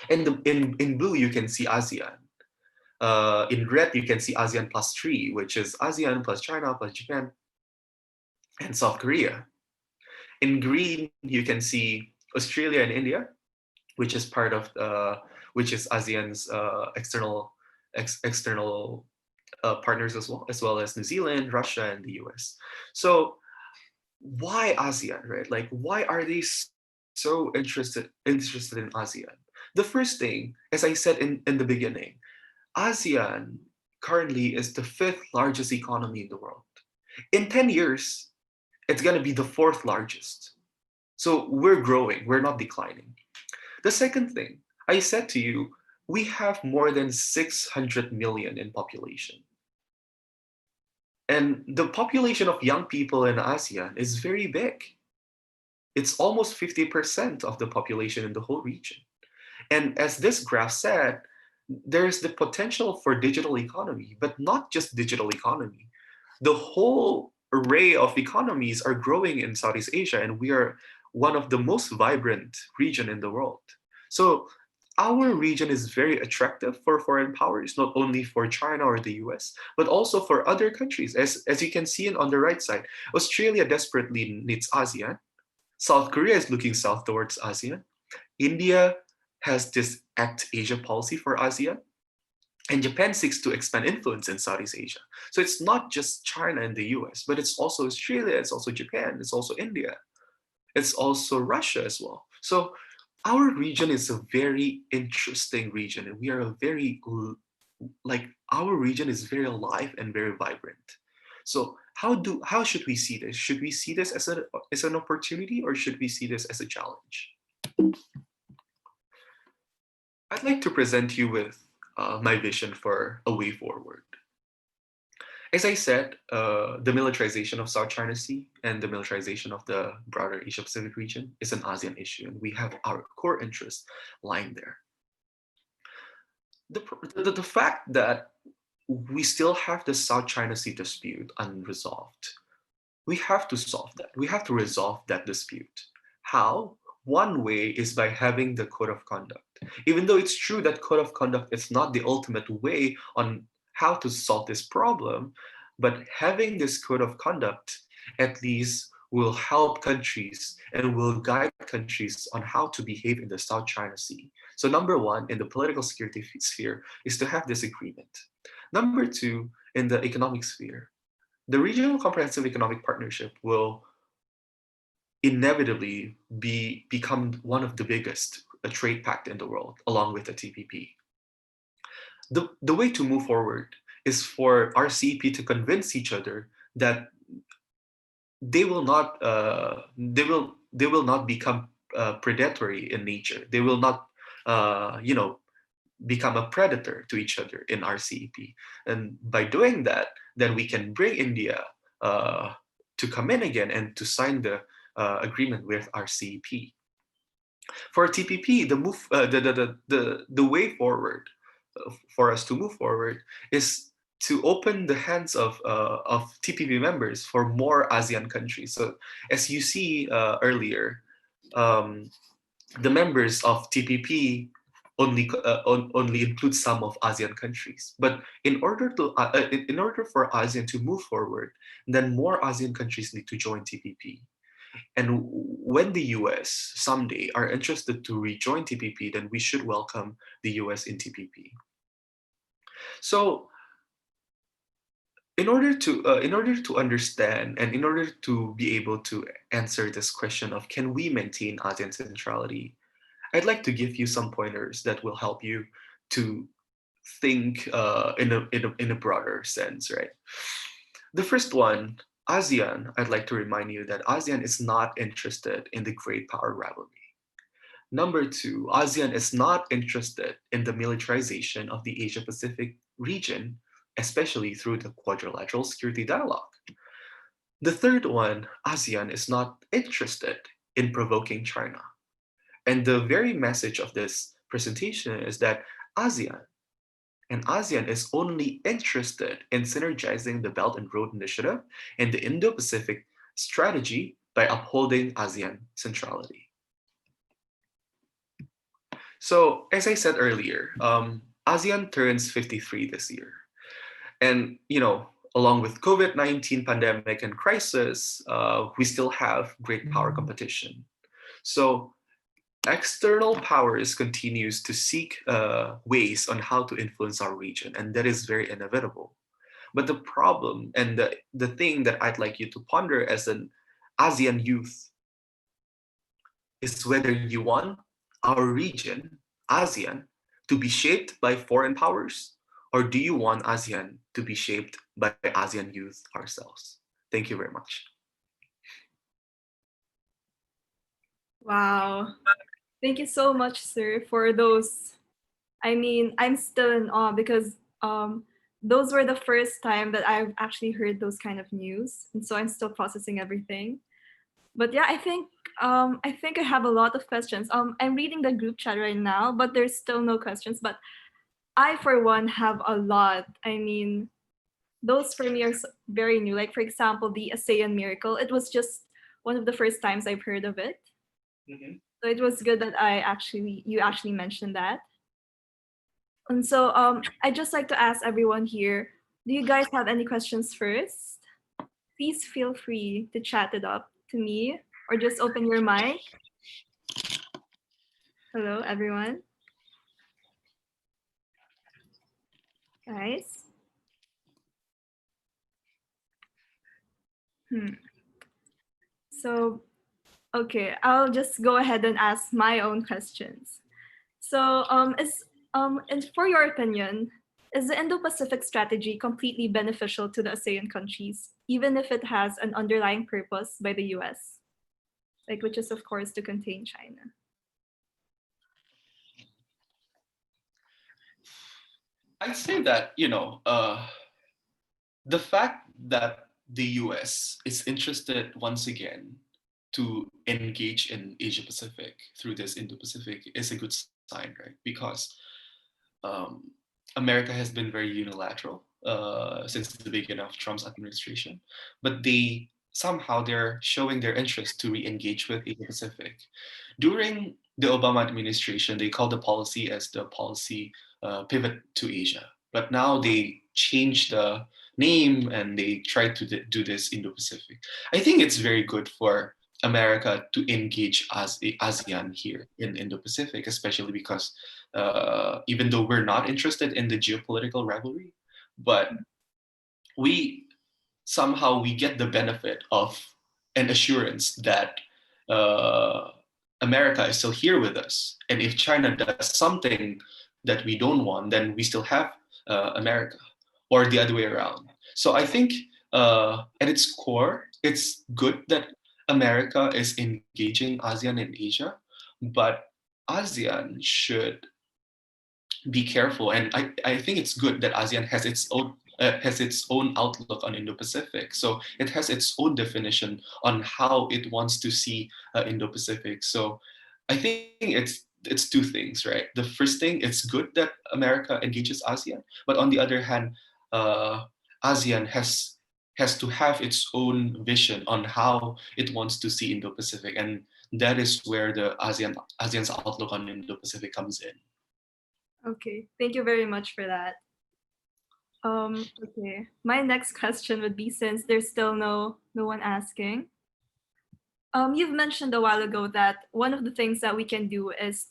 And in blue, you can see ASEAN. In red, you can see ASEAN plus 3, which is ASEAN plus China plus Japan and South Korea. In green, you can see Australia and India, which is part of which is ASEAN's external partners as well as New Zealand, Russia, and the US. So why ASEAN, right? Like, why are they so interested in ASEAN? The first thing, as I said in the beginning, ASEAN currently is the 5th largest economy in the world. In 10 years, it's going to be the 4th largest. So we're growing, we're not declining. The second thing, I said to you, we have more than 600 million in population. And the population of young people in ASEAN is very big. It's almost 50% of the population in the whole region. And as this graph said, there's the potential for digital economy, but not just digital economy. The whole array of economies are growing in Southeast Asia, and we are one of the most vibrant region in the world. So our region is very attractive for foreign powers, not only for China or the US, but also for other countries. As you can see on the right side, Australia desperately needs ASEAN. South Korea is looking south towards ASEAN. India has this Act Asia policy for ASEAN. And Japan seeks to expand influence in Southeast Asia. So it's not just China and the US, but it's also Australia, it's also Japan, it's also India, it's also Russia as well. So our region is a very interesting region, and we are our region is very alive and very vibrant. So how should we see this? Should we see this as an opportunity, or should we see this as a challenge? I'd like to present you with my vision for a way forward. As I said, the militarization of South China Sea and the militarization of the broader Asia Pacific region is an ASEAN issue, and we have our core interests lying there. The fact that we still have the South China Sea dispute unresolved, we have to solve that. We have to resolve that dispute. How? One way is by having the code of conduct. Even though it's true that code of conduct is not the ultimate way on how to solve this problem, but having this code of conduct at least will help countries and will guide countries on how to behave in the South China Sea. So number one, in the political security sphere, is to have this agreement. Number two, in the economic sphere, the Regional Comprehensive Economic Partnership will inevitably become one of the biggest trade pact in the world, along with the TPP. The way to move forward is for RCEP to convince each other that they will not become predatory in nature. They will not become a predator to each other in RCEP. And by doing that, then we can bring India to come in again and to sign the agreement with RCEP. For TPP, the way forward for us to move forward is to open the hands of TPP members for more ASEAN countries. So as you see earlier, um, the members of TPP only include some of ASEAN countries. But in order for ASEAN to move forward, then more ASEAN countries need to join TPP. And when the US someday are interested to rejoin TPP, then we should welcome the US in TPP. So in order to understand and in order to be able to answer this question of can we maintain ASEAN centrality, I'd like to give you some pointers that will help you to think in a broader sense, right? The first one, ASEAN, I'd like to remind you that ASEAN is not interested in the great power rivalry. Number two, ASEAN is not interested in the militarization of the Asia Pacific region, especially through the quadrilateral security dialogue. The third one, ASEAN is not interested in provoking China. And the very message of this presentation is that ASEAN ASEAN is only interested in synergizing the Belt and Road Initiative and the Indo-Pacific strategy by upholding ASEAN centrality. So, as I said earlier, ASEAN turns 53 this year. And, along with COVID-19 pandemic and crisis, we still have great power competition. So, external powers continues to seek ways on how to influence our region, and that is very inevitable. But the problem and the thing that I'd like you to ponder as an ASEAN youth is whether you want our region, ASEAN, to be shaped by foreign powers, or do you want ASEAN to be shaped by ASEAN youth ourselves? Thank you very much. Wow. Thank you so much, sir, for those. I mean, I'm still in awe because those were the first time that I've actually heard those kind of news, and so I'm still processing everything. But yeah, I think I have a lot of questions. I'm reading the group chat right now, but there's still no questions. But I, for one, have a lot. I mean, those for me are very new. Like for example, the ASEAN miracle. It was just one of the first times I've heard of it. Mhm. So it was good that you actually mentioned that. And so I'd just like to ask everyone here, do you guys have any questions first? Please feel free to chat it up to me or just open your mic. Hello, everyone. Guys. Hmm. So, okay, I'll just go ahead and ask my own questions. So, and for your opinion, is the Indo-Pacific strategy completely beneficial to the ASEAN countries, even if it has an underlying purpose by the US, like which is of course to contain China? I'd say that, the fact that the US is interested once again to engage in Asia Pacific through this Indo Pacific is a good sign, right? Because um, America has been very unilateral since the beginning of Trump's administration, but they're showing their interest to re-engage with Asia Pacific. During the Obama administration, they called the policy as the policy pivot to Asia, but now they changed the name and they tried to do this Indo-Pacific. I think it's very good for America to engage as ASEAN here in Indo-Pacific, especially because even though we're not interested in the geopolitical rivalry, but we somehow we get the benefit of an assurance that uh, America is still here with us, and if China does something that we don't want, then we still have America, or the other way around. So I think at its core, it's good that America is engaging ASEAN and Asia, but ASEAN should be careful. And I think it's good that ASEAN has its own outlook on Indo-Pacific. So it has its own definition on how it wants to see Indo-Pacific. So I think it's two things, right? The first thing, it's good that America engages ASEAN, but on the other hand, uh, ASEAN has to have its own vision on how it wants to see Indo-Pacific, and that is where the ASEAN's outlook on Indo-Pacific comes in. Okay, thank you very much for that. Okay, my next question would be, since there's still no one asking. You've mentioned a while ago that one of the things that we can do is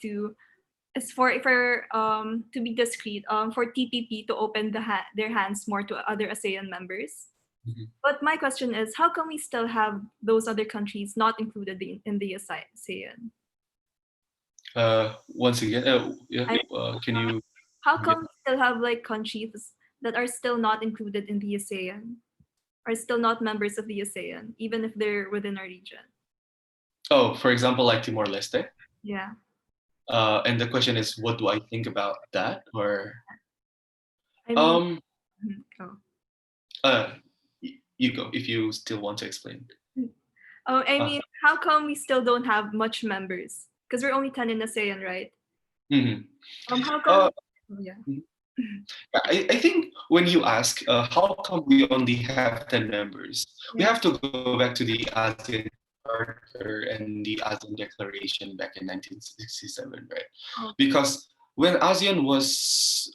for to be discreet, for TPP to open their hands more to other ASEAN members. Mhm. But my question is, how come we still have those other countries not included in the ASEAN? Once again, yeah, I, can you how give? come we still have like countries that are still not included in the ASEAN, are still not members of the ASEAN, even if they're within our region? Oh, for example, like Timor-Leste. Yeah. And the question is, what do I think about that? Or I mean, um, oh. uh, you go if you still want to explain. Oh, I Uh, mean, how come we still don't have much members? Because we're only 10 in ASEAN, right? mhm. How come? Uh, Oh, yeah. mhm. I think when you ask, how come we only have 10 members, we have Yeah. to go back to the ASEAN Charter and the ASEAN Declaration back in 1967, right? Oh, Because when ASEAN was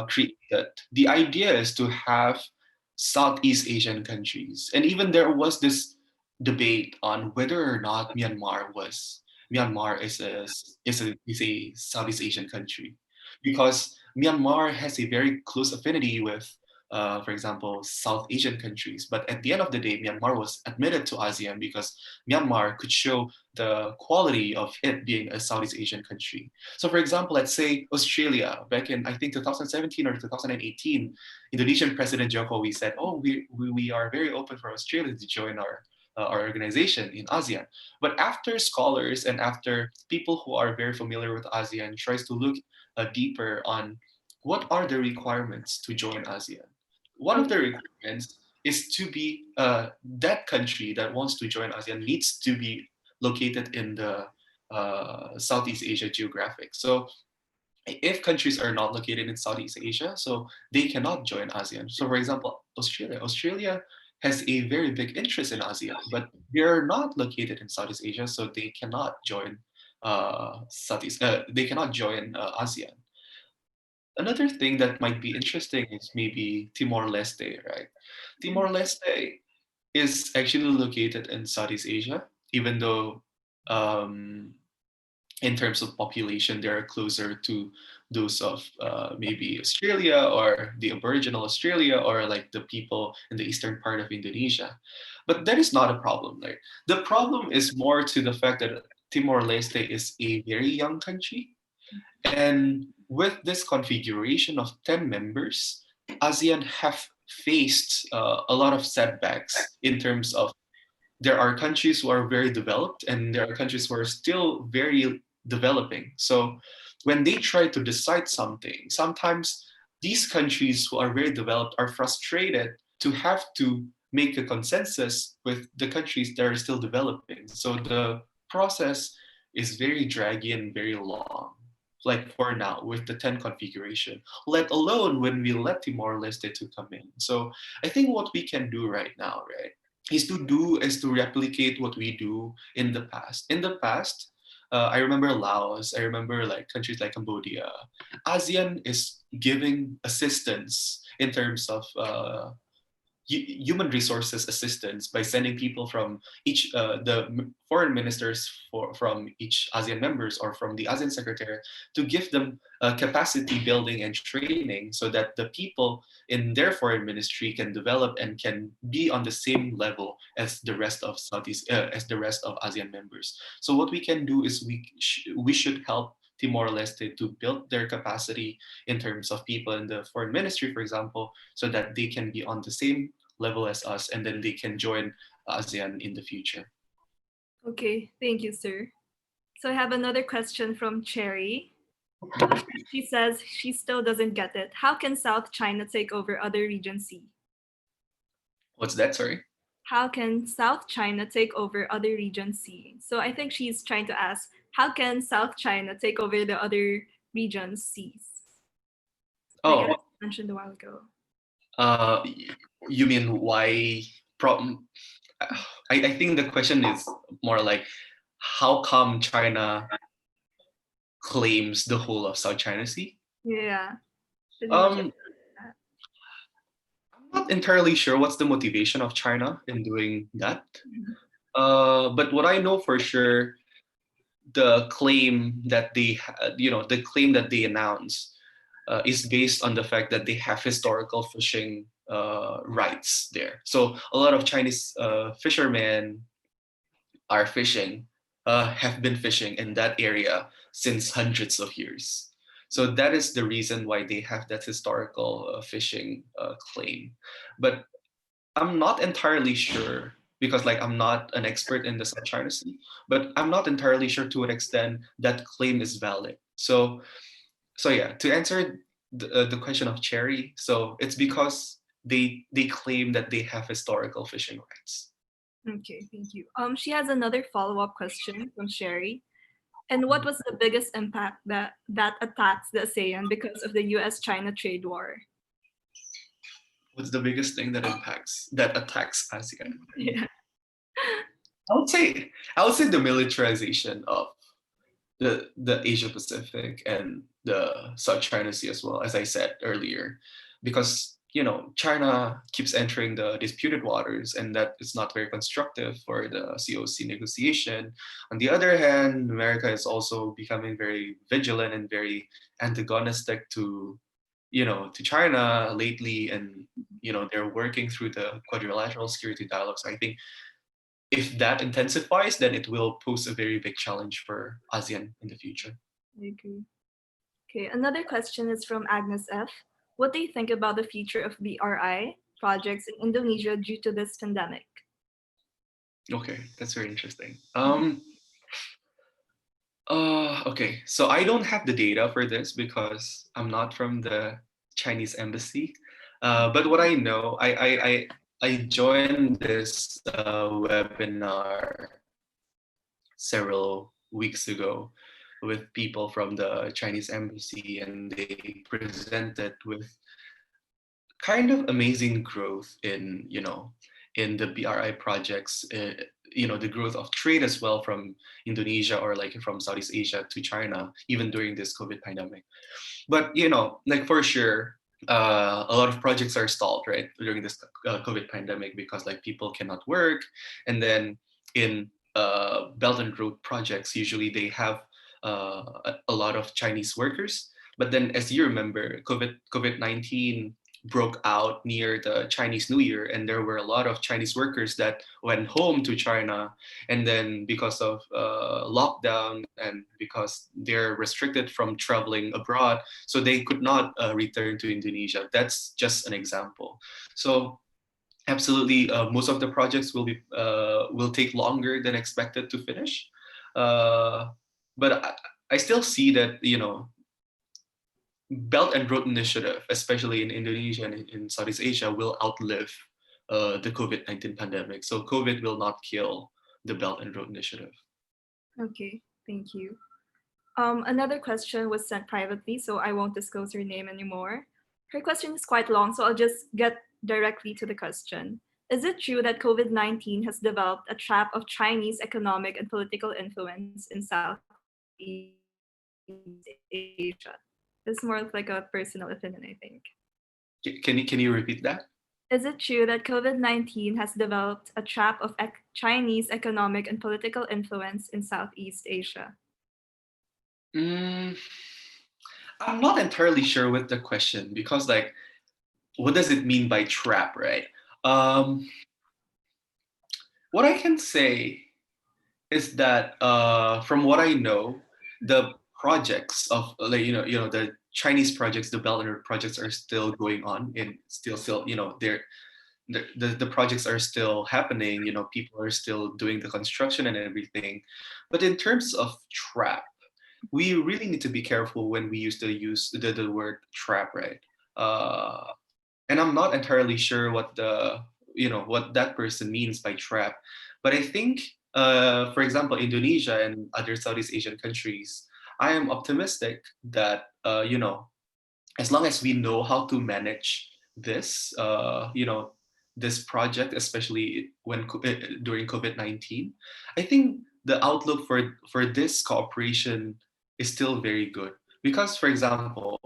created, the idea is to have Southeast Asian countries. And even there was this debate on whether or not Myanmar is a Southeast Asian country, because Myanmar has a very close affinity with, for example, South Asian countries. But at the end of the day, Myanmar was admitted to ASEAN because Myanmar could show the quality of it being a Southeast Asian country. So, for example, let's say Australia, back in I think 2017 or 2018, Indonesian President Jokowi said, "Oh, we are very open for Australia to join our organization in ASEAN." But after scholars and after people who are very familiar with ASEAN tries to look deeper on what are the requirements to join ASEAN. One of okay. the requirements is to be that country that wants to join ASEAN needs to be located in the Southeast Asia geographic. So if countries are not located in Southeast Asia, so they cannot join ASEAN. So for example, Australia has a very big interest in ASEAN, but they're not located in Southeast Asia, so they cannot join they cannot join ASEAN. Another thing that might be interesting is maybe Timor-Leste, right? Timor-Leste is actually located in Southeast Asia, even though um, in terms of population, they're closer to those of maybe Australia or the Aboriginal Australia or like the people in the eastern part of Indonesia. But that is not a problem. Like the problem is more to the fact that Timor-Leste is a very young country, and with this configuration of 10 members, ASEAN have faced a lot of setbacks in terms of there are countries who are very developed and there are countries who are still very developing. So when they try to decide something, sometimes these countries who are very developed are frustrated to have to make a consensus with the countries that are still developing. So the process is very draggy and very long. Like for now, with the 10 configuration, let alone when we let Timor Leste to come in. So I think what we can do right now, right, is to replicate what we do in the past. In the past, I remember Laos. I remember like countries like Cambodia. ASEAN is giving assistance in terms of human resources assistance by sending people from each foreign ministers from each ASEAN members or from the ASEAN secretary to give them capacity building and training so that the people in their foreign ministry can develop and can be on the same level as the rest of as the rest of ASEAN members. So what we can do is we should help Timor-Leste to build their capacity in terms of people in the foreign ministry, for example, so that they can be on the same level as us and then they can join ASEAN in the future. Okay, thank you, sir. So I have another question from Cherry. She says she still doesn't get it. How can South China take over other region C? What's that? Sorry. How can South China take over other region C? So I think she's trying to ask, how can South China take over the other region C's? Like I Oh, mentioned a while ago. You mean why? Problem. I think the question is more like, how come China claims the whole of South China Sea? Yeah, pretty much. Um, I'm not entirely sure what's the motivation of China in doing that. But what I know for sure, the claim that the claim that they announce is based on the fact that they have historical fishing rights there. So a lot of Chinese fishermen are fishing, have been fishing in that area since hundreds of years. So that is the reason why they have that historical fishing claim. But I'm not entirely sure because like I'm not an expert in the South China Sea, but I'm not entirely sure to what extent that claim is valid. So yeah, to answer the question of Cherry, so it's because they claim that they have historical fishing rights. Okay, thank you. She has another follow-up question from Sherry. And what was the biggest impact that attacks the ASEAN because of the U.S.-China trade war? What's the biggest thing that attacks ASEAN? Yeah. I would say the militarization of the Asia Pacific and the South China Sea as well, as I said earlier, because China keeps entering the disputed waters, and that is not very constructive for the COC negotiation. On the other hand, America is also becoming very vigilant and very antagonistic to China lately, and they're working through the quadrilateral security dialogue. So I think if that intensifies, then it will pose a very big challenge for ASEAN in the future. I agree. Okay, another question is from Agnes F. What do you think about the future of BRI projects in Indonesia due to this pandemic? Okay, that's very interesting. Okay, so I don't have the data for this because I'm not from the Chinese embassy. But what I know, I joined this webinar several weeks ago with people from the Chinese embassy, and they presented with kind of amazing growth in the BRI projects. The growth of trade as well from Indonesia or like from Southeast Asia to China, even during this COVID pandemic. But like for sure, a lot of projects are stalled right during this COVID pandemic because like people cannot work, and then in Belt and Road projects, usually they have a lot of Chinese workers. But then, as you remember, COVID-19 broke out near the Chinese New Year, and there were a lot of Chinese workers that went home to China, and then because of lockdown and because they're restricted from traveling abroad, so they could not return to Indonesia. That's just an example. So absolutely, most of the projects will take longer than expected to finish, uh, but I still see that Belt and Road Initiative, especially in Indonesia and in Southeast Asia, will outlive the COVID-19 pandemic. So COVID will not kill the Belt and Road Initiative. Okay, thank you. Another question was sent privately, so I won't disclose her name anymore. Her question is quite long, so I'll just get directly to the question. Is it true that COVID-19 has developed a trap of Chinese economic and political influence in Southeast Asia? It's more of like a personal opinion, I think. Can you repeat that? Is it true that COVID-19 has developed a trap of Chinese economic and political influence in Southeast Asia? Mm, I'm not entirely sure with the question because, like, what does it mean by trap, right? Um, what I can say is that from what I know, the projects of like the Chinese projects, the Belt and Road projects are still going on and still they're the projects are still happening. People are still doing the construction and everything. But in terms of trap, we really need to be careful when we use the word trap, right? Uh, and I'm not entirely sure what that person means by trap, but I think, for example, Indonesia and other Southeast Asian countries, I am optimistic that as long as we know how to manage this, this project, especially during COVID-19, I think the outlook for this cooperation is still very good because, for example,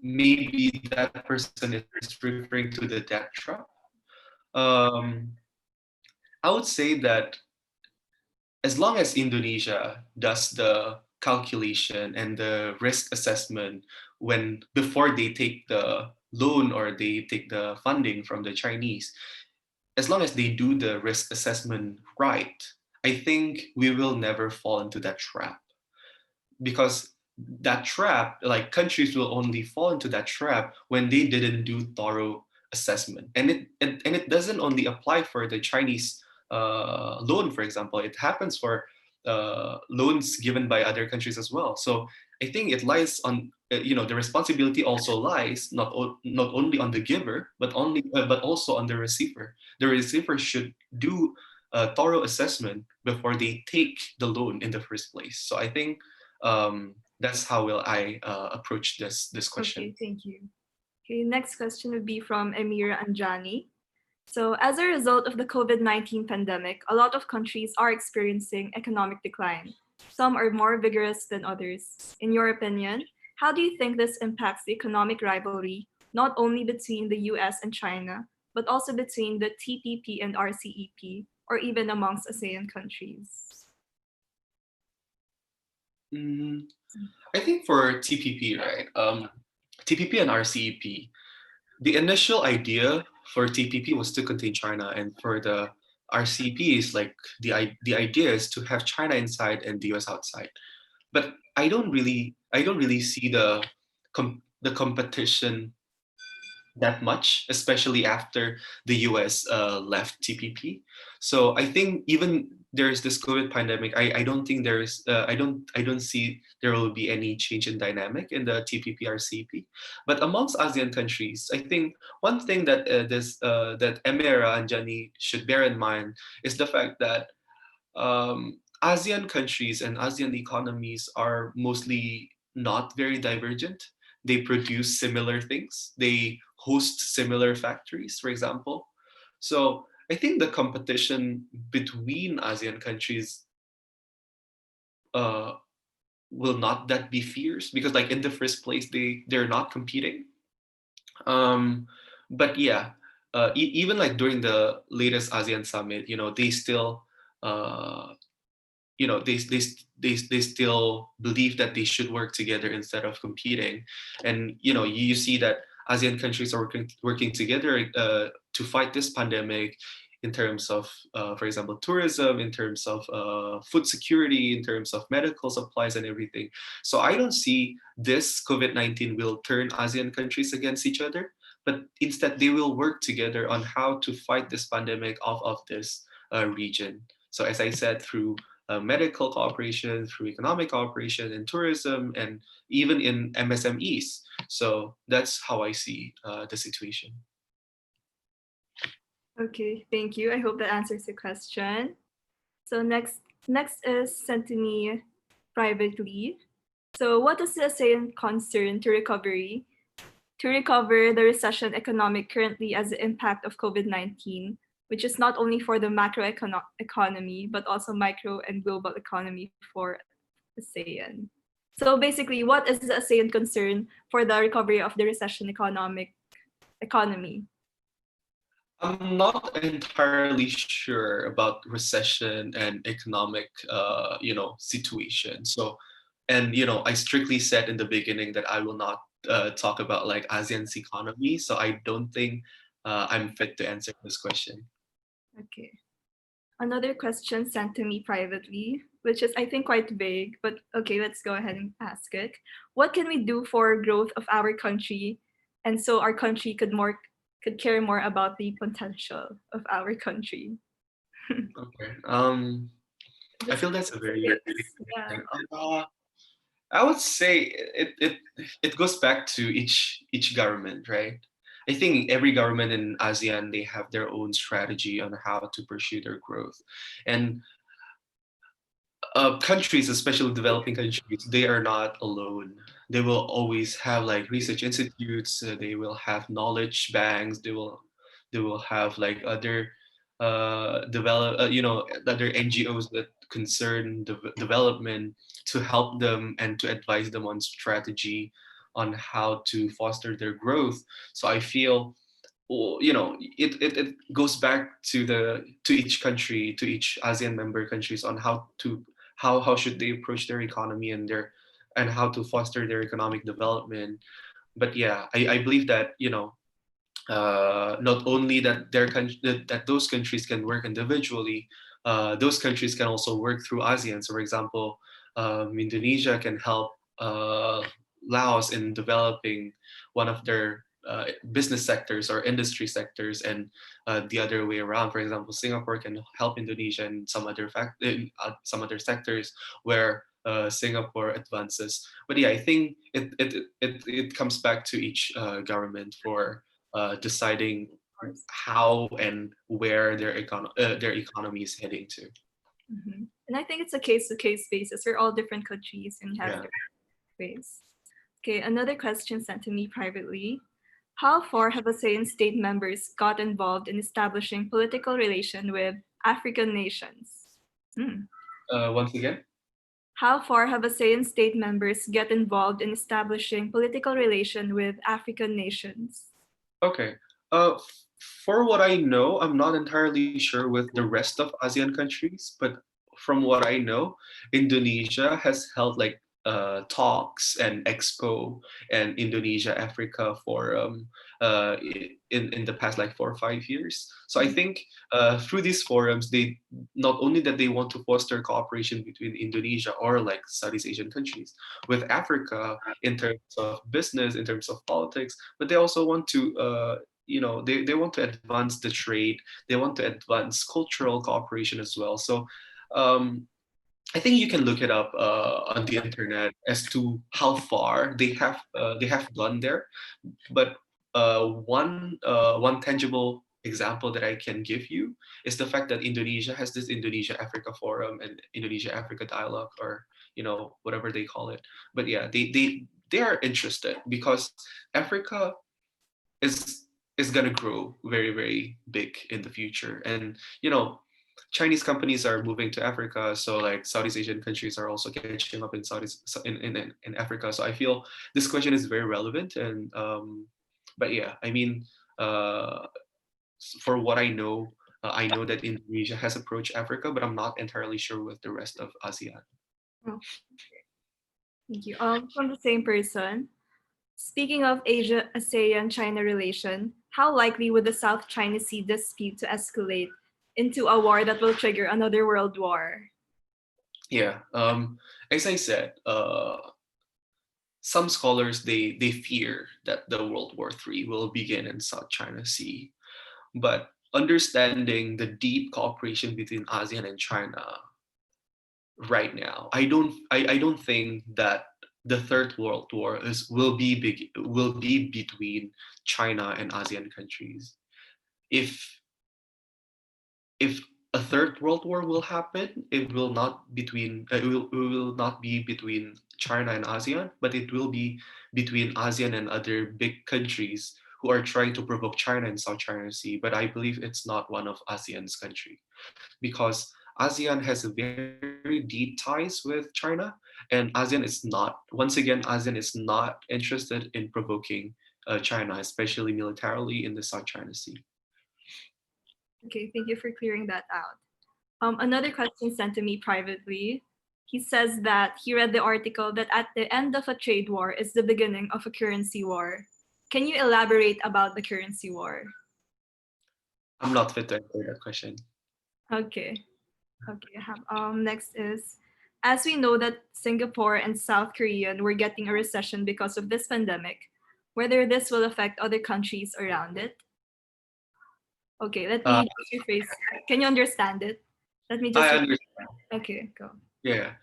maybe that person is referring to the debt trap. Um, I would say that as long as Indonesia does the calculation and the risk assessment before they take the loan or they take the funding from the Chinese, as long as they do the risk assessment right, I think we will never fall into that trap because that trap, like countries will only fall into that trap when they didn't do thorough assessment, and it doesn't only apply for the Chinese loan, for example. It happens for loans given by other countries as well. So I think it lies on the responsibility also lies not only on the giver but also on the receiver. The receiver should do a thorough assessment before they take the loan in the first place. So I think that's how will I approach this question. Okay, thank you. Okay, next question would be from Emira Anjani. So, as a result of the COVID-19 pandemic, a lot of countries are experiencing economic decline. Some are more vigorous than others. In your opinion, how do you think this impacts the economic rivalry, not only between the US and China, but also between the TPP and RCEP, or even amongst ASEAN countries? Mm, I think for TPP, right? TPP and RCEP, the initial idea for TPP was to contain China, and for the RCEP is like the idea is to have China inside and the US outside. But I don't really see the competition that much, especially after the US left TPP. So I think even there's this COVID pandemic, I don't think there's I don't see there will be any change in dynamic in the TPP RCP. But amongst ASEAN countries, I think one thing that that Emira and Jani should bear in mind is the fact that ASEAN countries and ASEAN economies are mostly not very divergent. They produce similar things. They host similar factories, for example. So I think the competition between ASEAN countries uh, will not that be fierce because, like in the first place, they're not competing. Um, but yeah, even like during the latest ASEAN summit, they still uh, they still believe that they should work together instead of competing. And you see that ASEAN countries are working together to fight this pandemic in terms of for example tourism, in terms of food security, in terms of medical supplies and everything. So I don't see this COVID-19 will turn ASEAN countries against each other, but instead they will work together on how to fight this pandemic off of this region. So as I said, through medical cooperation, through economic cooperation in tourism, and even in MSMEs. So that's how I see the situation. Okay, thank you. I hope that answers the question. So next is sent to me privately. So what is the ASEAN concern to recover the recession economic currently as the impact of COVID-19, which is not only for the economy, but also micro and global economy for ASEAN? So basically, what is the ASEAN concern for the recovery of the recession economy? I'm not entirely sure about recession and economic, situation. So, and I strictly said in the beginning that I will not talk about like ASEAN's economy. So I don't think I'm fit to answer this question. Okay. Another question sent to me privately, which is I think quite vague, but okay, let's go ahead and ask it. What can we do for growth of our country, and so our country could care more about the potential of our country? Okay. I Just feel that's a very yeah. thing. I would say it goes back to each government, right? I think every government in ASEAN they have their own strategy on how to pursue their growth, and countries, especially developing countries, they are not alone. They will always have like research institutes. They will have knowledge banks. They will have like other other NGOs that concern development to help them and to advise them on strategy on how to foster their growth. So I feel, well, it goes back to each country, to each ASEAN member countries on how should they approach their economy and how to foster their economic development. But yeah, I believe that not only that those countries can work individually, those countries can also work through ASEAN. So, for example, Indonesia can help Laos in developing one of their business sectors or industry sectors, and the other way around. For example, Singapore can help Indonesia in some other sectors where Singapore advances. But yeah, I think it comes back to each government for deciding course. how and where their economy is heading to. And I think it's a case to case basis. We're all different countries and have Yeah. different ways. Okay, another question sent to me privately. How far have ASEAN state members got involved in establishing political relation with African nations? Hmm. Once again. How far have ASEAN state members get involved in establishing political relation with African nations? Okay. For what I know, I'm not entirely sure with the rest of ASEAN countries, but from what I know, Indonesia has held like talks and expo and Indonesia Africa Forum in the past like 4 or 5 years. So I think through these forums, they not only that they want to foster cooperation between Indonesia or like Southeast Asian countries with Africa in terms of business, in terms of politics, but they also want to they want to advance the trade, they want to advance cultural cooperation as well. So um, I think you can look it up on the internet as to how far they have gone there. But one tangible example that I can give you is the fact that Indonesia has this Indonesia Africa Forum and Indonesia Africa Dialogue, or whatever they call it. But yeah, they are interested because Africa is gonna grow very, very big in the future. And Chinese companies are moving to Africa, so like Southeast Asian countries are also catching up in in Africa. So I feel this question is very relevant. And but yeah, I mean, uh, for what I know that Indonesia has approached Africa, but I'm not entirely sure with the rest of ASEAN. Oh, thank you. From the same person. Speaking of Asia ASEAN China relation, how likely would the South China Sea dispute to escalate into a war that will trigger another world war? Yeah, as I said, some scholars they fear that the World War III will begin in South China Sea, but understanding the deep cooperation between ASEAN and China right now, I don't think that the Third World War will be between China and ASEAN countries. If if a third world war will happen, it will not be between China and ASEAN, but it will be between ASEAN and other big countries who are trying to provoke China in South China Sea. But I believe it's not one of ASEAN's country, because ASEAN has a very deep ties with China, and ASEAN is not. Once again, ASEAN is not interested in provoking China, especially militarily in the South China Sea. Okay, thank you for clearing that out. Another question sent to me privately. He says that he read the article that at the end of a trade war is the beginning of a currency war. Can you elaborate about the currency war? I'm not fit to answer that question. Okay. Okay. Next is, as we know that Singapore and South Korea were getting a recession because of this pandemic, whether this will affect other countries around it. Okay, let Uh, me just rephrase. Can you understand it? Let me just. I understand. Okay, go. Yeah.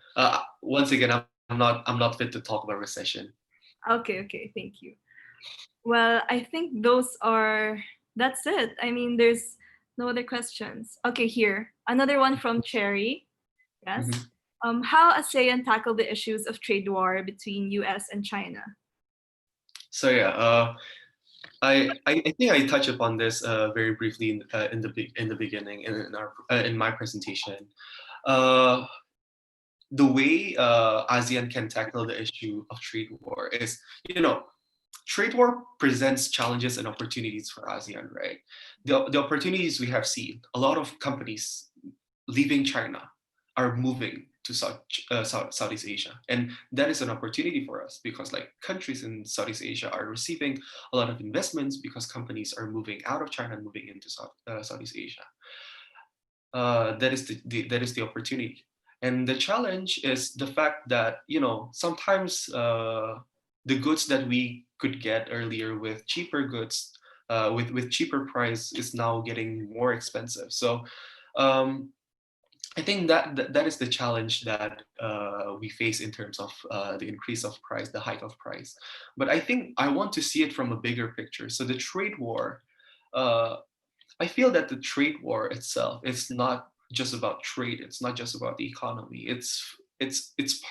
Once again, I'm not fit to talk about recession. Okay, okay, thank you. Well, I think that's it. I mean, there's no other questions. Okay, here. Another one from Cherry. Yes. Mhm. How ASEAN tackle the issues of trade war between US and China? So yeah, I think I touched upon this very briefly in the beginning in my presentation. Uh, the way ASEAN can tackle the issue of trade war is, trade war presents challenges and opportunities for ASEAN, right? The opportunities we have seen, a lot of companies leaving China are moving to Southeast Asia. And that is an opportunity for us because like countries in Southeast Asia are receiving a lot of investments because companies are moving out of China and moving into Southeast Asia. That is that is the opportunity. And the challenge is the fact that sometimes the goods that we could get earlier with cheaper goods, with cheaper price, is now getting more expensive. So um, I think that is the challenge that we face in terms of the increase of price, the hike of price. But I think I want to see it from a bigger picture. So the trade war. Uh, I feel that the trade war itself is not just about trade. It's not just about the economy. It's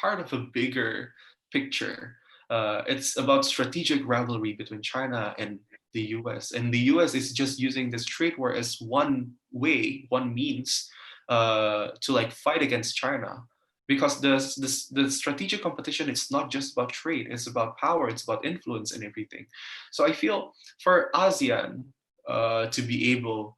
part of a bigger picture. It's about strategic rivalry between China and the U.S. And the U.S. is just using this trade war as one way, one means to like fight against China. Because the strategic competition is not just about trade. It's about power. It's about influence and everything. So I feel for ASEAN to be able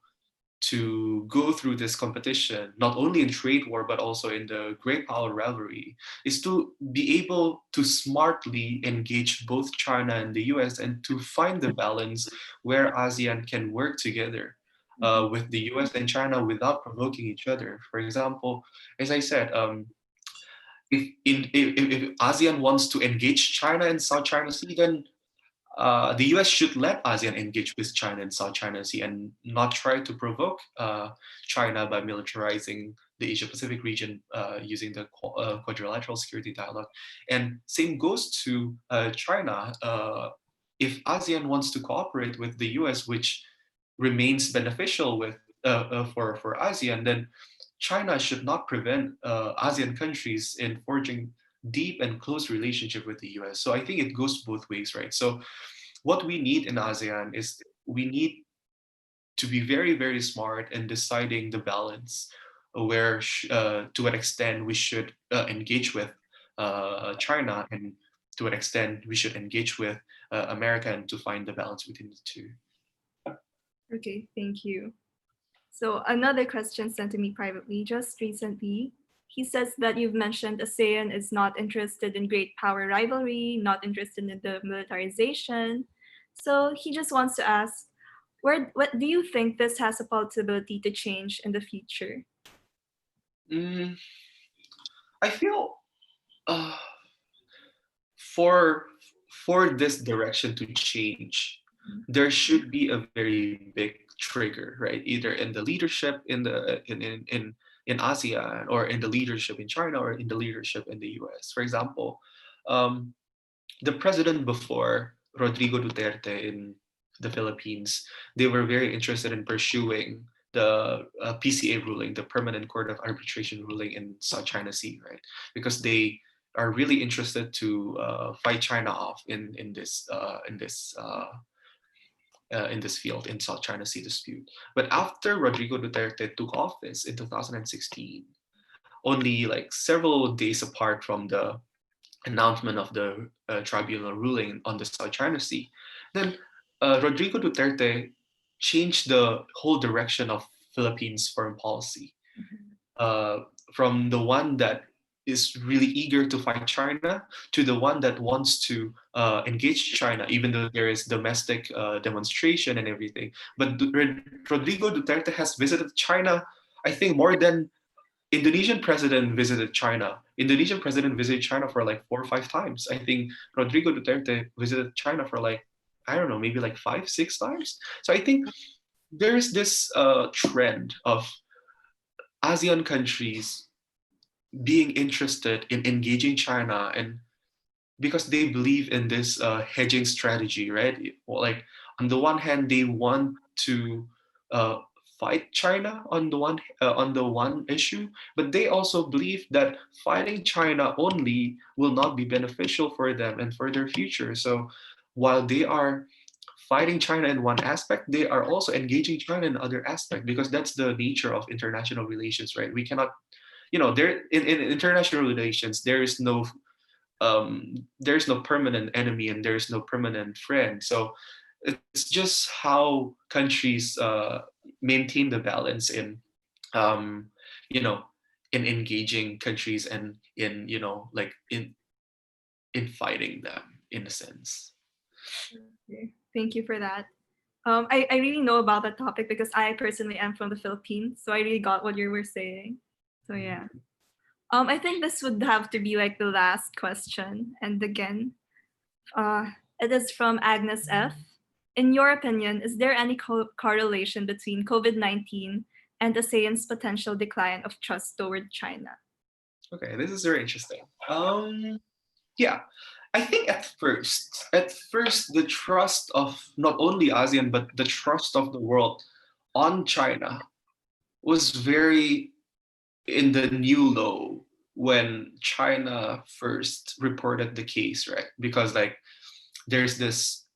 to go through this competition, not only in trade war, but also in the great power rivalry, is to be able to smartly engage both China and the US and to find the balance where ASEAN can work together with the US and China without provoking each other. For example, as I said, if ASEAN wants to engage China in South China Sea, then the US should let ASEAN engage with China in South China Sea and not try to provoke China by militarizing the Asia Pacific region using the quadrilateral security dialogue. And same goes to China. If ASEAN wants to cooperate with the US, which remains beneficial for ASEAN, then China should not prevent ASEAN countries in forging deep and close relationship with the US. So I think it goes both ways, right? So what we need in ASEAN is we need to be very, very smart in deciding the balance where, to what extent we should engage with China and to what extent we should engage with America and to find the balance between the two. Okay, thank you. So another question sent to me privately just recently. He says that you've mentioned ASEAN is not interested in great power rivalry, not interested in the militarization. So he just wants to ask, what do you think this has a possibility to change in the future? Mm, I feel uh, for for this direction to change, there should be a very big trigger, right? Either in the leadership in ASEAN, or in the leadership in China, or in the leadership in the US. For example, um, the president before, Rodrigo Duterte, in the Philippines, they were very interested in pursuing the PCA ruling, the Permanent Court of Arbitration ruling in South China Sea, right? Because they are really interested to fight China off in this field, in South China Sea dispute. But after Rodrigo Duterte took office in 2016, only like several days apart from the announcement of the tribunal ruling on the South China Sea, then Rodrigo Duterte changed the whole direction of Philippines foreign policy, uh, from the one that is really eager to fight China to the one that wants to engage China, even though there is domestic demonstration and everything. But Rodrigo Duterte has visited China, I think, more than Indonesian president visited China. Indonesian president visited China for like 4 or 5 times. I think Rodrigo Duterte visited China for like, I don't know, maybe like 5, 6 times. So I think there's this trend of ASEAN countries being interested in engaging China, and because they believe in this hedging strategy, right? Like on the one hand, they want to uh, fight China on the one issue, but they also believe that fighting China only will not be beneficial for them and for their future. So while they are fighting China in one aspect, they are also engaging China in other aspect, because that's the nature of international relations, right? We cannot, there in international relations, there's no permanent enemy and there's no permanent friend. So it's just how countries maintain the balance um, you know in engaging countries and in like in fighting them in a sense. Okay. Thank you for that. I really know about that topic because I personally am from the Philippines, so I really got what you were saying. So yeah. I think this would have to be like the last question. And again, uh, it is from Agnes F. In your opinion, is there any correlation between COVID-19 and ASEAN's potential decline of trust toward China? Okay, this is very interesting. Yeah, I think at first, the trust of not only ASEAN but the trust of the world on China was very in the new low when China first reported the case, right? Because like there's this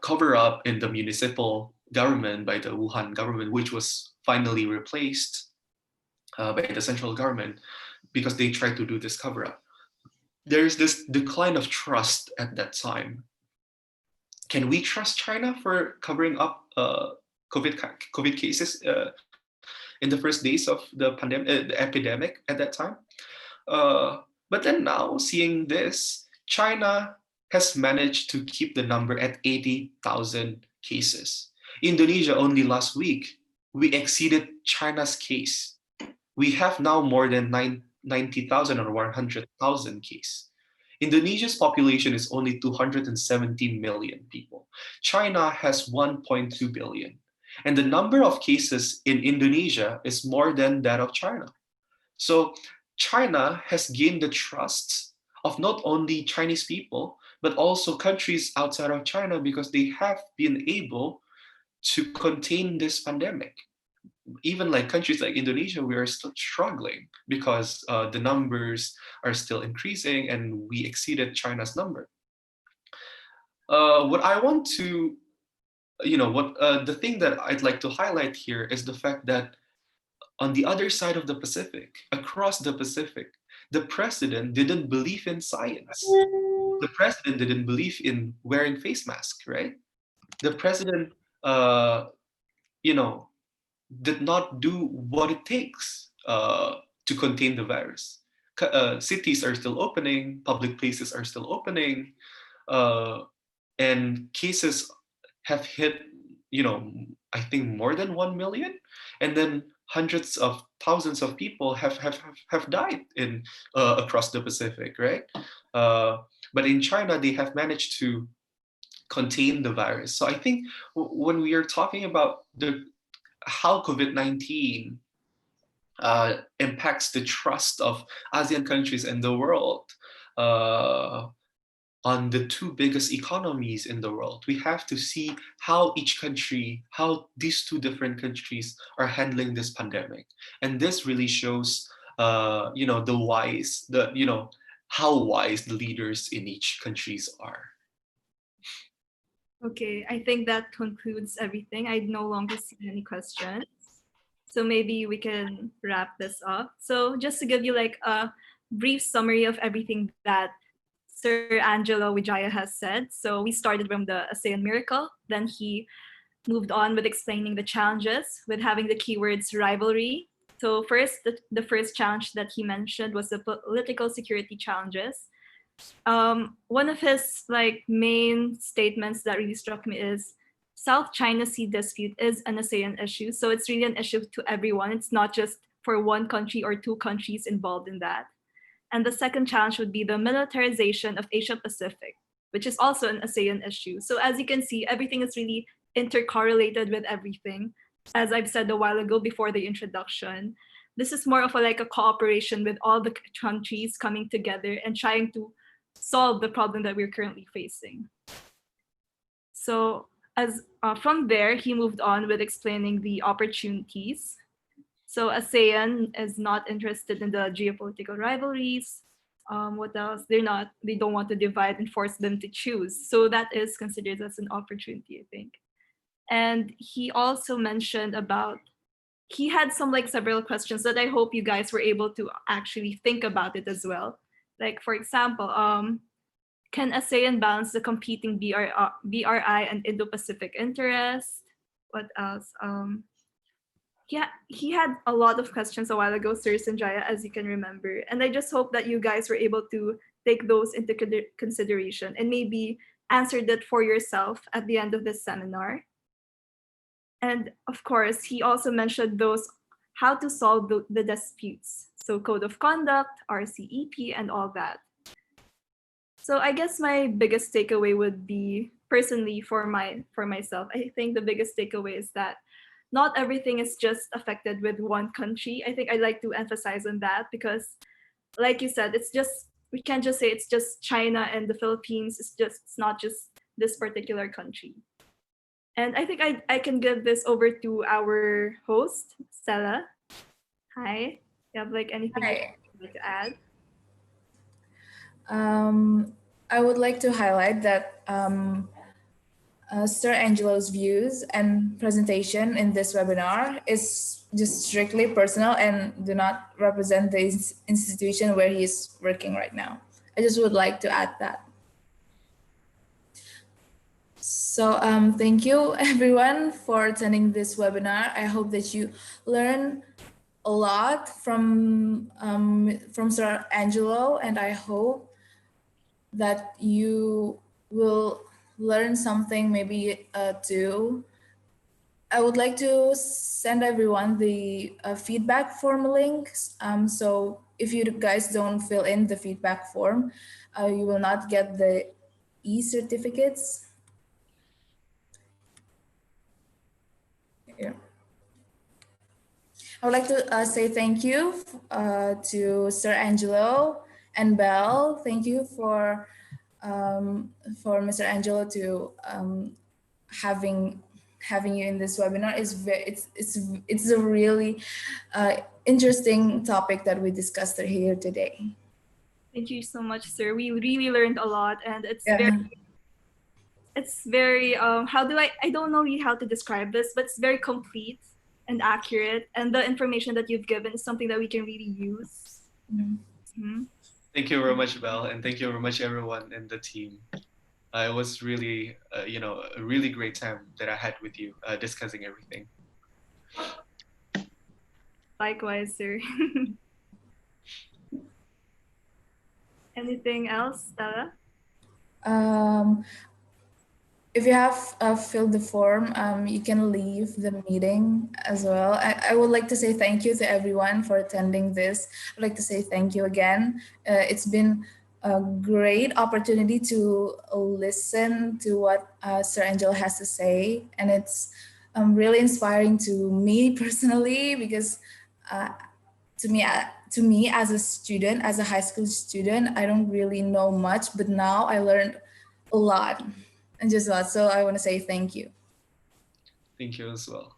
cover up in the municipal government by the Wuhan government, which was finally replaced by the central government because they tried to do this cover up. There's this decline of trust at that time. Can we trust China for covering up COVID cases in the first days of the epidemic at that time? But then now, seeing this, China has managed to keep the number at 80,000 cases. Indonesia, only last week, we exceeded China's case. We have now more than 90,000 or 100,000 cases. Indonesia's population is only 270 million people. China has 1.2 billion. And the number of cases in Indonesia is more than that of China. So China has gained the trust of not only Chinese people, but also countries outside of China because they have been able to contain this pandemic. Even like countries like Indonesia, we are still struggling because the numbers are still increasing and we exceeded China's number. What I want to, what the thing that I'd like to highlight here is the fact that on the other side of the Pacific, across the Pacific, the president didn't believe in science. The president didn't believe in wearing face masks, right? The president, uh, you know, did not do what it takes to contain the virus. Cities are still opening, public places are still opening, uh, and cases have hit, I think more than 1 million, and then hundreds of thousands of people have died in across the Pacific, right? Uh, but in China, they have managed to contain the virus. So I think when we are talking about the how COVID-19 impacts the trust of ASEAN countries and the world uh, on the two biggest economies in the world, we have to see how each country, how these two different countries are handling this pandemic. And this really shows, the wise, how wise the leaders in each countries are. Okay, I think that concludes everything. I no longer see any questions. So maybe we can wrap this up. So just to give you like a brief summary of everything that Sir Angelo Wijaya has said. So we started from the ASEAN miracle, then he moved on with explaining the challenges with having the keywords rivalry. So first, the first challenge that he mentioned was the political security challenges. One of his like main statements that really struck me is South China Sea dispute is an ASEAN issue. So it's really an issue to everyone. It's not just for one country or two countries involved in that. And the second challenge would be the militarization of Asia Pacific, which is also an ASEAN issue. So as you can see, everything is really intercorrelated with everything. As I've said a while ago before the introduction, this is more of a, like a cooperation with all the countries coming together and trying to solve the problem that we're currently facing. So from there, he moved on with explaining the opportunities. So ASEAN is not interested in the geopolitical rivalries. What else? They don't want to divide and force them to choose. So that is considered as an opportunity, I think. And he also mentioned about, he had some like several questions that I hope you guys were able to actually think about it as well. Like for example, can ASEAN balance the competing BRI and Indo-Pacific interests? What else? Yeah, he had a lot of questions a while ago, Sir Sanjaya, as you can remember. And I just hope that you guys were able to take those into consideration and maybe answer that for yourself at the end of this seminar. And of course, he also mentioned those how to solve the disputes. So code of conduct, RCEP, and all that. So I guess my biggest takeaway would be personally for myself. I think the biggest takeaway is that not everything is just affected with one country. I think I'd like to emphasize on that because, like you said, it's just we can't just say it's just China and the Philippines. It's not just this particular country. And I think I can give this over to our host, Stella. Hi. You have like anything you'd Hi. like to add? I would like to highlight that Sir Angelo's views and presentation in this webinar is just strictly personal and do not represent the institution where he's working right now. I just would like to add that. So thank you everyone for attending this webinar. I hope that you learn a lot from Sir Angelo, and I hope that you will learn something maybe too. I would like to send everyone the feedback form links. So if you guys don't fill in the feedback form, you will not get the e-certificates. Yeah. I would like to say thank you to Sir Angelo and Belle. Thank you for Mr. Angelo to having you in this webinar. It's a really interesting topic that we discussed here today. Thank you so much, sir. We really learned a lot, and Yeah. it's very how do I don't know how to describe this, but it's very complete and accurate, and the information that you've given is something that we can really use. Mm-hmm. Thank you very much, Belle, and thank you very much, everyone in the team. It was really, a really great time that I had with you discussing everything. Likewise, sir. Anything else, Stella? If you have filled the form, you can leave the meeting as well. I would like to say thank you to everyone for attending this. I'd like to say thank you again. It's been a great opportunity to listen to what Sir Angel has to say. And it's really inspiring to me personally because to me as a student, as a high school student, I don't really know much, but now I learned a lot and just a lot. So I want to say thank you. Thank you as well.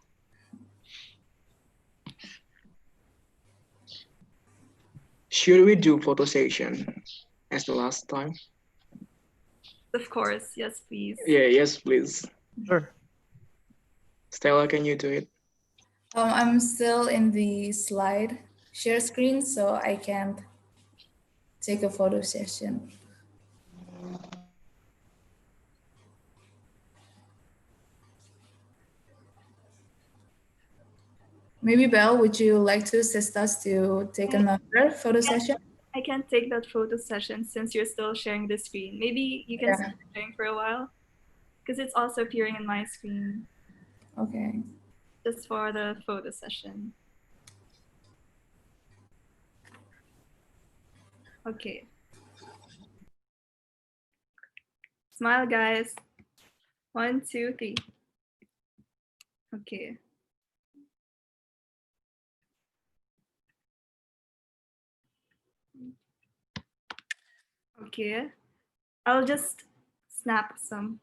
Should we do photo session as the last time? Of course, yes, please. Yeah, yes, please. Sure. Stella, can you do it? I'm still in the slide share screen, so I can't take a photo session. Maybe Belle, would you like to assist us to take another photo session? I can't take that photo session since you're still sharing the screen. Maybe you can stop sharing for a while because it's also appearing in my screen. Okay. Just for the photo session. Okay. Smile, guys. 1, 2, 3. Okay. Okay. I'll just snap some.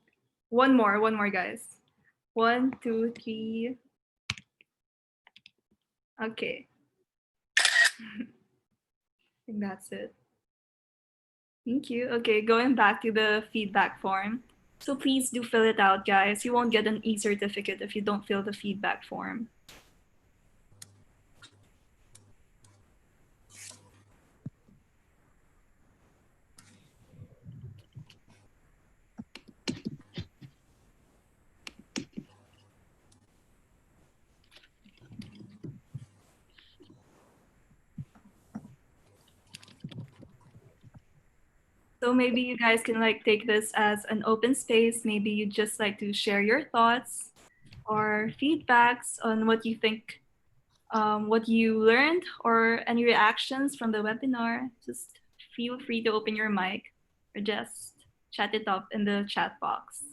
One more, guys. 1, 2, 3. Okay. I think that's it. Thank you. Okay, going back to the feedback form. So please do fill it out, guys. You won't get an e-certificate if you don't fill the feedback form. So maybe you guys can like take this as an open space. Maybe you just like to share your thoughts or feedbacks on what you think, what you learned, or any reactions from the webinar. Just feel free to open your mic or just chat it up in the chat box.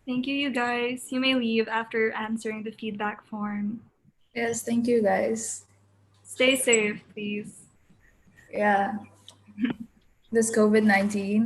Thank you, you guys. You may leave after answering the feedback form. Yes, thank you guys. Stay safe, please. Yeah. This COVID-19